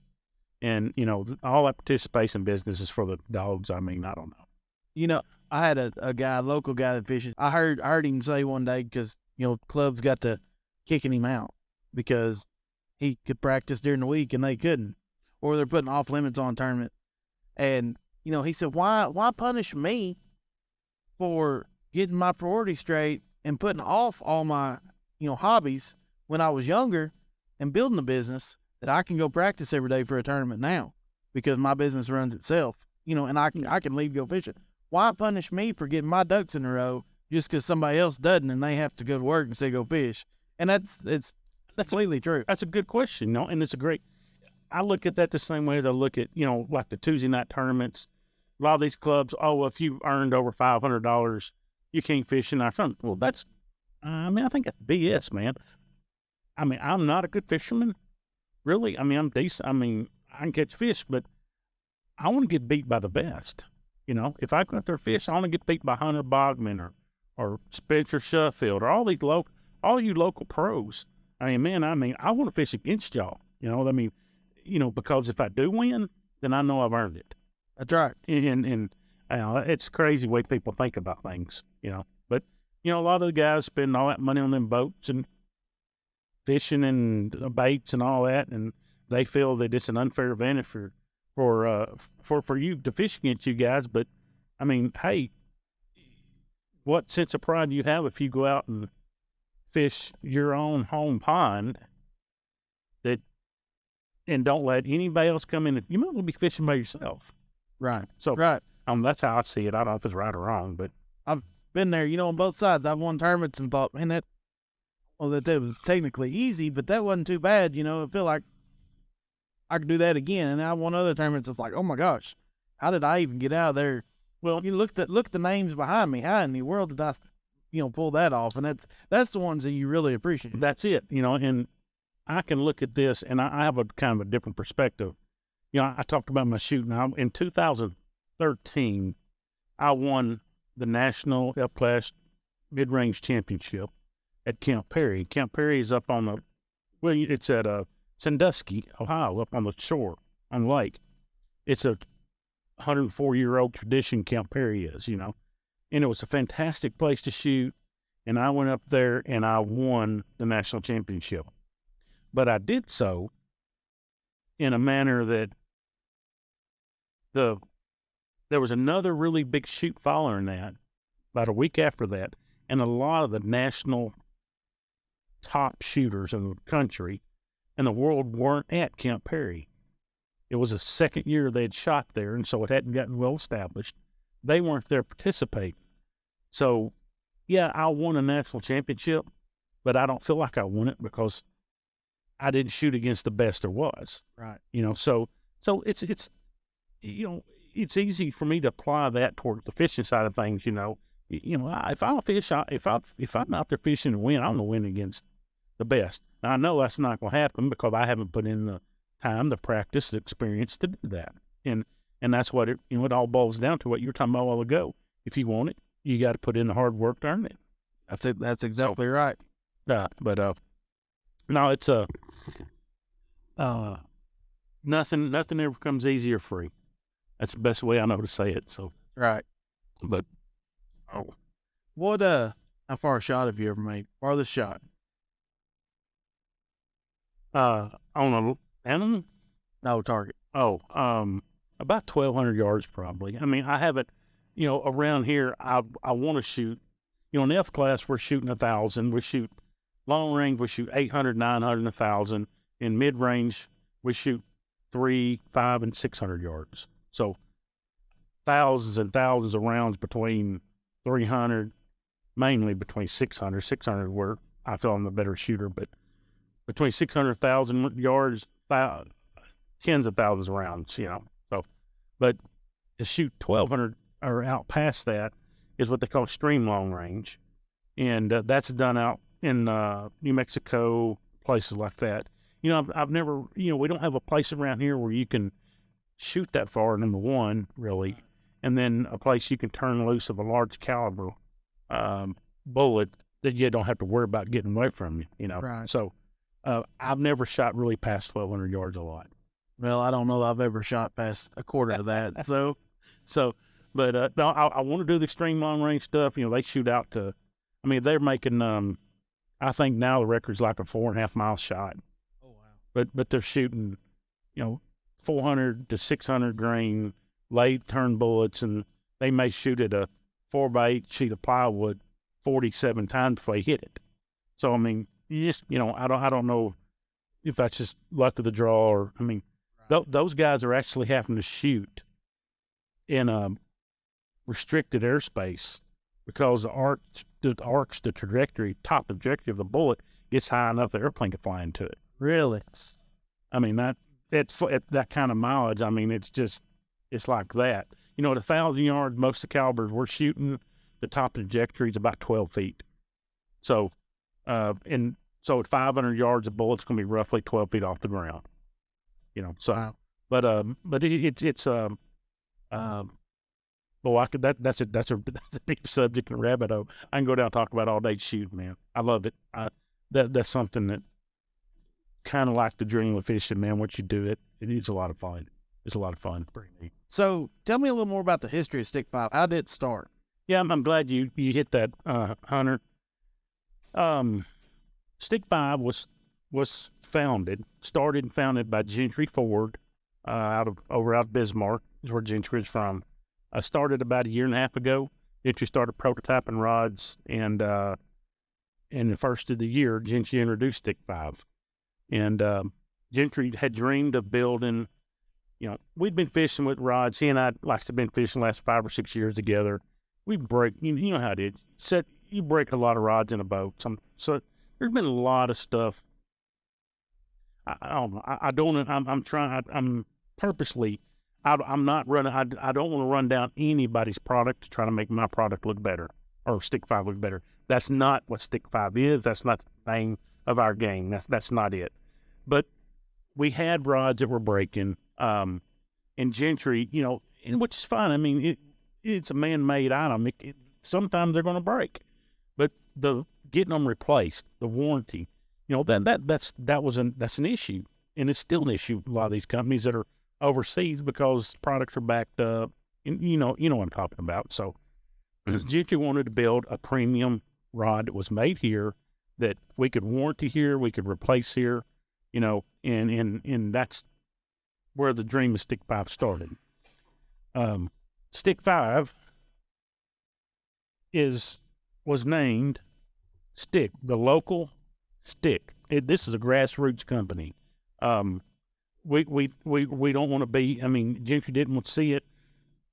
And, all that participation in business is for the dogs. I mean, I don't know. I had a local guy that fishes. I heard him say one day, because, clubs got to kicking him out because he could practice during the week and they couldn't, or they're putting off limits on tournament. And, he said, why punish me for getting my priorities straight and putting off all my, hobbies when I was younger and building a business that I can go practice every day for a tournament now because my business runs itself, and I can leave, go fishing. Why punish me for getting my ducks in a row just because somebody else doesn't and they have to go to work instead of go fish? And that's completely true. That's a good question, and it's a great, I look at that the same way as I look at, like the Tuesday night tournaments. A lot of these clubs, if you've earned over $500, you can't fish in our tournament. Well, I think that's BS, man. I mean, I'm not a good fisherman, really. I mean, I'm decent. I mean, I can catch fish, but I want to get beat by the best. If I go out there fish, I want to get beat by Hunter Bogman or Spencer Sheffield or all you local pros. I want to fish against y'all. Because if I do win, then I know I've earned it. That's right. And it's crazy the way people think about things, But, a lot of the guys spend all that money on them boats and fishing and baits and all that, and they feel that it's an unfair advantage for you to fish against you guys. But, I mean, hey, what sense of pride do you have if you go out and fish your own home pond and don't let anybody else come in? You might as well be fishing by yourself. Right. So, right. That's how I see it. I don't know if it's right or wrong, but I've been there, on both sides. I've won tournaments and thought, man, that was technically easy, but that wasn't too bad. I feel like I could do that again. And I won other tournaments. It's like, oh my gosh, how did I even get out of there? Well, you look at the names behind me. How in the world did I, pull that off? And that's the ones that you really appreciate. That's it, and I can look at this and I have a kind of a different perspective. I talked about my shooting. In 2013, I won the National F-Class Mid-Range Championship at Camp Perry. Camp Perry is up on it's at Sandusky, Ohio, up on the shore, on the lake. It's a 104-year-old tradition, Camp Perry is, and it was a fantastic place to shoot. And I went up there and I won the national championship. But I did so in a manner that there was another really big shoot following that about a week after that. And a lot of the national top shooters in the country and the world weren't at Camp Perry. It was the second year they had shot there, and so it hadn't gotten well established. They weren't there participating. So, yeah, I won a national championship, but I don't feel like I won it because I didn't shoot against the best there was. Right. So it's it's easy for me to apply that toward the fishing side of things. If I fish, if I'm out there fishing and win, I'm gonna win against the best. Now, I know that's not gonna happen because I haven't put in the time, the practice, the experience to do that. And that's what it all boils down to. What you were talking about a while ago. If you want it, you got to put in the hard work to earn it. That's exactly right. No, it's nothing ever comes easy or free. That's the best way I know to say it. So right. But what how far a shot have you ever made? Farthest shot? On a animal? No, target. Oh, about 1,200 yards probably. I mean, I haven't, around here. I want to shoot. In the F class, we're shooting 1,000. We shoot long range. We shoot 800, 900, 1,000. In mid range, we shoot 300, 500, and 600 yards. So thousands and thousands of rounds between 300, mainly between 600. 600 where I feel I'm a better shooter, but between 600,000 yards, tens of thousands of rounds, So, but to shoot 1,200 or out past that is what they call extreme long range. And that's done out in New Mexico, places like that. I've never, we don't have a place around here where you can shoot that far, number one, really. And then a place you can turn loose of a large caliber bullet that you don't have to worry about getting away from you, Right. So I've never shot really past 1,200 yards a lot. Well, I don't know that I've ever shot past a quarter of that. But no, I want to do the extreme long range stuff. They shoot out to, they're making, I think now the record's like a 4.5 mile shot. Oh, wow. But they're shooting, 400 to 600 grain lathe turn bullets, and they may shoot at a 4x8 sheet of plywood 47 times before they hit it. So, you just, I don't know if that's just luck of the draw or, those guys are actually having to shoot in a restricted airspace because the trajectory, top trajectory of the bullet gets high enough the airplane can fly into it. Really? It's at that kind of mileage. It's like that. At 1,000 yards, most of the calibers we're shooting, the top trajectory is about 12 feet. So, so at 500 yards, the bullet's going to be roughly 12 feet off the ground. So, wow. But it's that's a deep subject and a rabbit hole. I can go down and talk about all day shooting, man. I love it. That's something that kind of like the dream of fishing, man. Once you do it, it is a lot of fun. It's a lot of fun. Pretty neat. So tell me a little more about the history of Stik5. How did it start? Yeah, I'm glad you hit that, Hunter. Stik5 was started and founded by Gentry Ford, out of Bismarck, is where Gentry is from. I started about a year and a half ago. Gentry started prototyping rods, and in the first of the year, Gentry introduced Stik5. And Gentry had dreamed of building, we'd been fishing with rods. He and I, have been fishing the last 5 or 6 years together. We break, you know how it is. You break a lot of rods in a boat. So there's been a lot of stuff. I don't know. I'm purposely, I'm not running, I don't want to run down anybody's product to try to make my product look better or Stik5 look better. That's not what Stik5 is. That's not the name of our game. That's not it. But we had rods that were breaking, and Gentry, which is fine. It's a man-made item. Sometimes they're going to break, but getting them replaced, the warranty, that's an issue, and it's still an issue. A lot of these companies that are overseas because products are backed up, and you know what I'm talking about. So Gentry wanted to build a premium rod that was made here, that we could warranty here, we could replace here, and that's where the dream of Stik5 started. Stik5 was named Stik, the local Stik. This is a grassroots company. We don't want to be. Gentry didn't want to see it.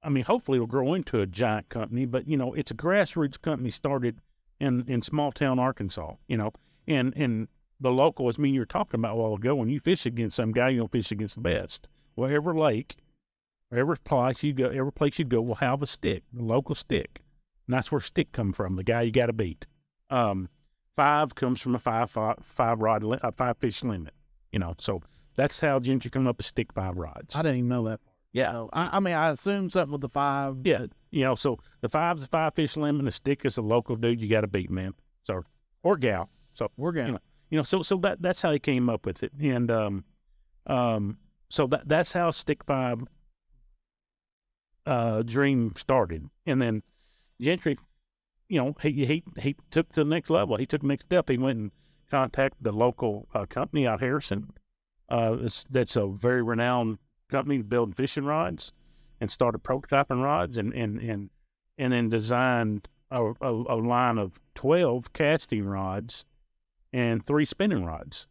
Hopefully it'll grow into a giant company, but it's a grassroots company started in small town Arkansas. And the local, as you were talking about a while ago, when you fish against some guy, you don't fish against the best. Wherever lake, every place you go will have a Stik, the local Stik. And that's where Stik come from, the guy you got to beat. 5 comes from a 5 fish limit. So that's how Gentry come up with Stik5Rods. I didn't even know that. Yeah. So, I assume something with the 5. Yeah. So the 5's a 5 fish limit, and the Stik is a local dude you got to beat, man. So, or gal. So We're going. So that's how he came up with it. And so that's how Stik5 dream started. And then Gentry, he took to the next level. He took the next step. He went and contacted the local company out Harrison. That's a very renowned company building fishing rods, and started prototyping rods, and then designed a line of 12 casting rods and 3 spinning rods.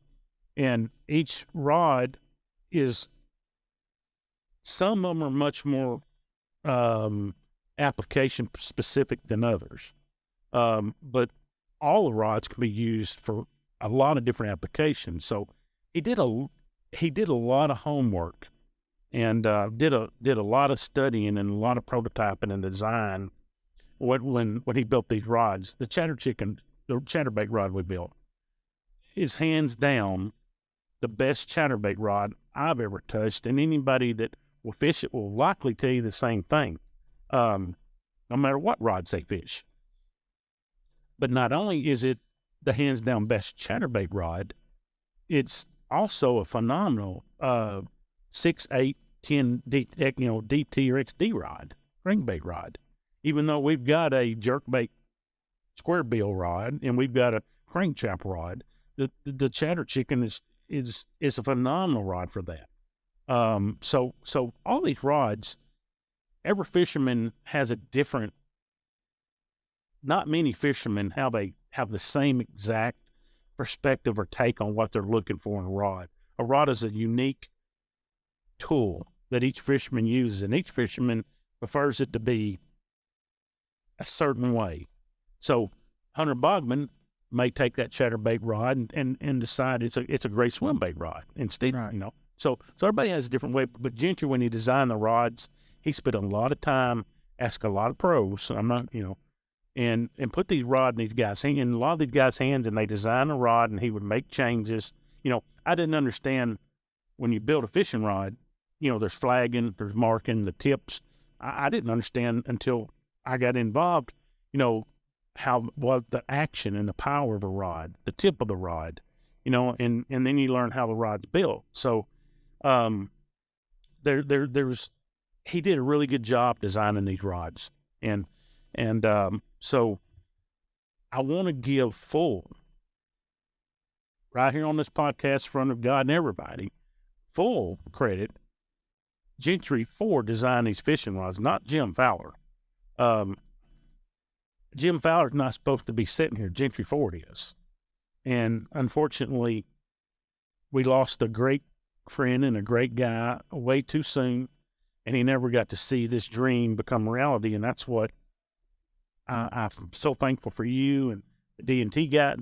And each rod some of them are much more application specific than others. But all the rods can be used for a lot of different applications. So he did a lot of homework and did a lot of studying and a lot of prototyping and design when he built these rods. The chatterbait rod we built is hands down the best chatterbait rod I've ever touched, and anybody that will fish it will likely tell you the same thing, no matter what rods they fish. But not only is it the hands down best chatterbait rod, it's also a phenomenal 6, 8, 10 DT or XD rod, crankbait rod. Even though we've got a jerkbait square bill rod and we've got a crank chop rod, the chatter chicken is a phenomenal rod for that. So all these rods, every fisherman has a different. Not many fishermen have the same exact perspective or take on what they're looking for in a rod. A rod is a unique tool that each fisherman uses, and each fisherman prefers it to be a certain way. So Hunter Bogman may take that chatterbait rod and decide it's a great swim bait rod instead, Right. So everybody has a different way. But Gentry, when he designed the rods, he spent a lot of time, asked a lot of pros. I'm not, and put these rod in these guys' hands, in a lot of these guys' hands, and they design a rod, and he would make changes. I didn't understand when you build a fishing rod, there's flagging, there's marking, the tips. I didn't understand until I got involved, what the action and the power of a rod, the tip of the rod, and then you learn how the rod's built. So, he did a really good job designing these rods. And so I want to give full, right here on this podcast, in front of God and everybody, full credit. Gentry Ford designed these fishing rods, not Jim Fowler. Jim Fowler's not supposed to be sitting here. Gentry Ford is. And unfortunately, we lost a great friend and a great guy way too soon, and he never got to see this dream become reality. And that's what I'm so thankful for you and the D&T guy,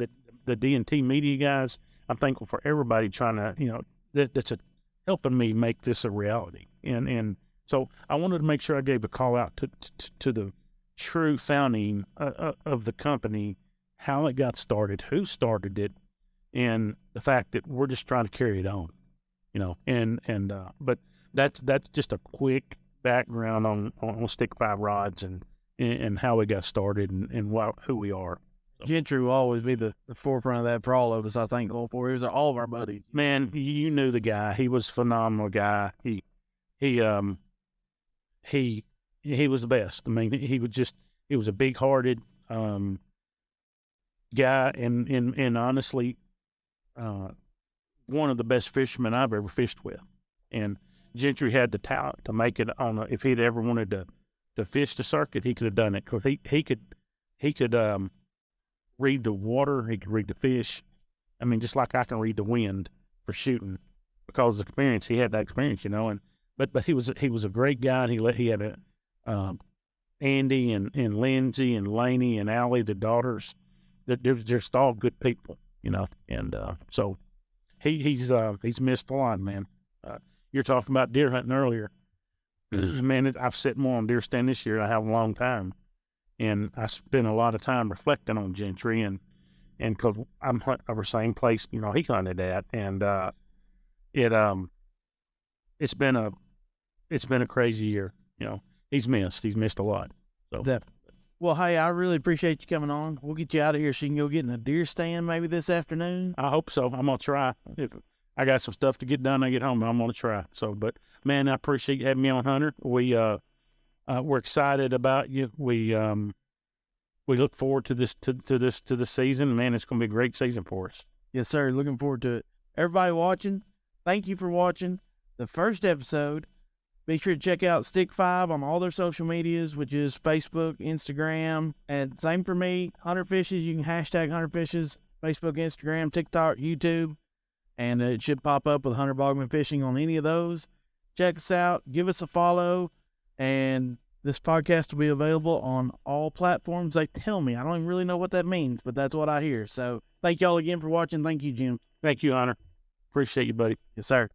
the D&T media guys. I'm thankful for everybody trying to, that's helping me make this a reality. And so I wanted to make sure I gave a call out to the true founding of the company, how it got started, who started it, and the fact that we're just trying to carry it on, but that's just a quick background on Stik5Rods and how we got started and who we are. Gentry will always be the forefront of that for all of us, I think, for he was all of our buddies. Man, you knew the guy. He was a phenomenal guy. He was the best. I mean, he was a big-hearted guy and honestly, one of the best fishermen I've ever fished with. And Gentry had the talent to make it if he'd ever wanted to fish the circuit, he could have done it, because he could read the water, he could read the fish. I mean, just like I can read the wind for shooting, because of the experience. He had that experience, but he was a great guy, and he had Andy and Lindsay and Laney and Allie, the daughters. They're just all good people, and so he's missed a lot, man. You're talking about deer hunting earlier. Man, I've sat more on deer stand this year than I have a long time. And I spent a lot of time reflecting on Gentry and because I'm hunting over the same place, he hunted at. And it's been a crazy year. He's missed a lot. So Definitely. Well, hey, I really appreciate you coming on. We'll get you out of here so you can go get in a deer stand maybe this afternoon. I hope so. I'm going to try. If I got some stuff to get done, I get home, I'm going to try. So, but man, I appreciate you having me on, Hunter. We're excited about you. We look forward to this season. Man, it's going to be a great season for us. Yes, sir. Looking forward to it. Everybody watching, thank you for watching the first episode. Be sure to check out Stik5 on all their social medias, which is Facebook, Instagram, and same for me, Hunter Fishes. You can hashtag Hunter Fishes, Facebook, Instagram, TikTok, YouTube, and it should pop up with Hunter Bogman Fishing on any of those. Check us out, give us a follow, and This podcast will be available on all platforms. They tell me. I don't even really know what that means, but that's what I hear. So thank y'all again for watching. Thank you, Jim. Thank you, Hunter. Appreciate you, buddy. Yes, sir.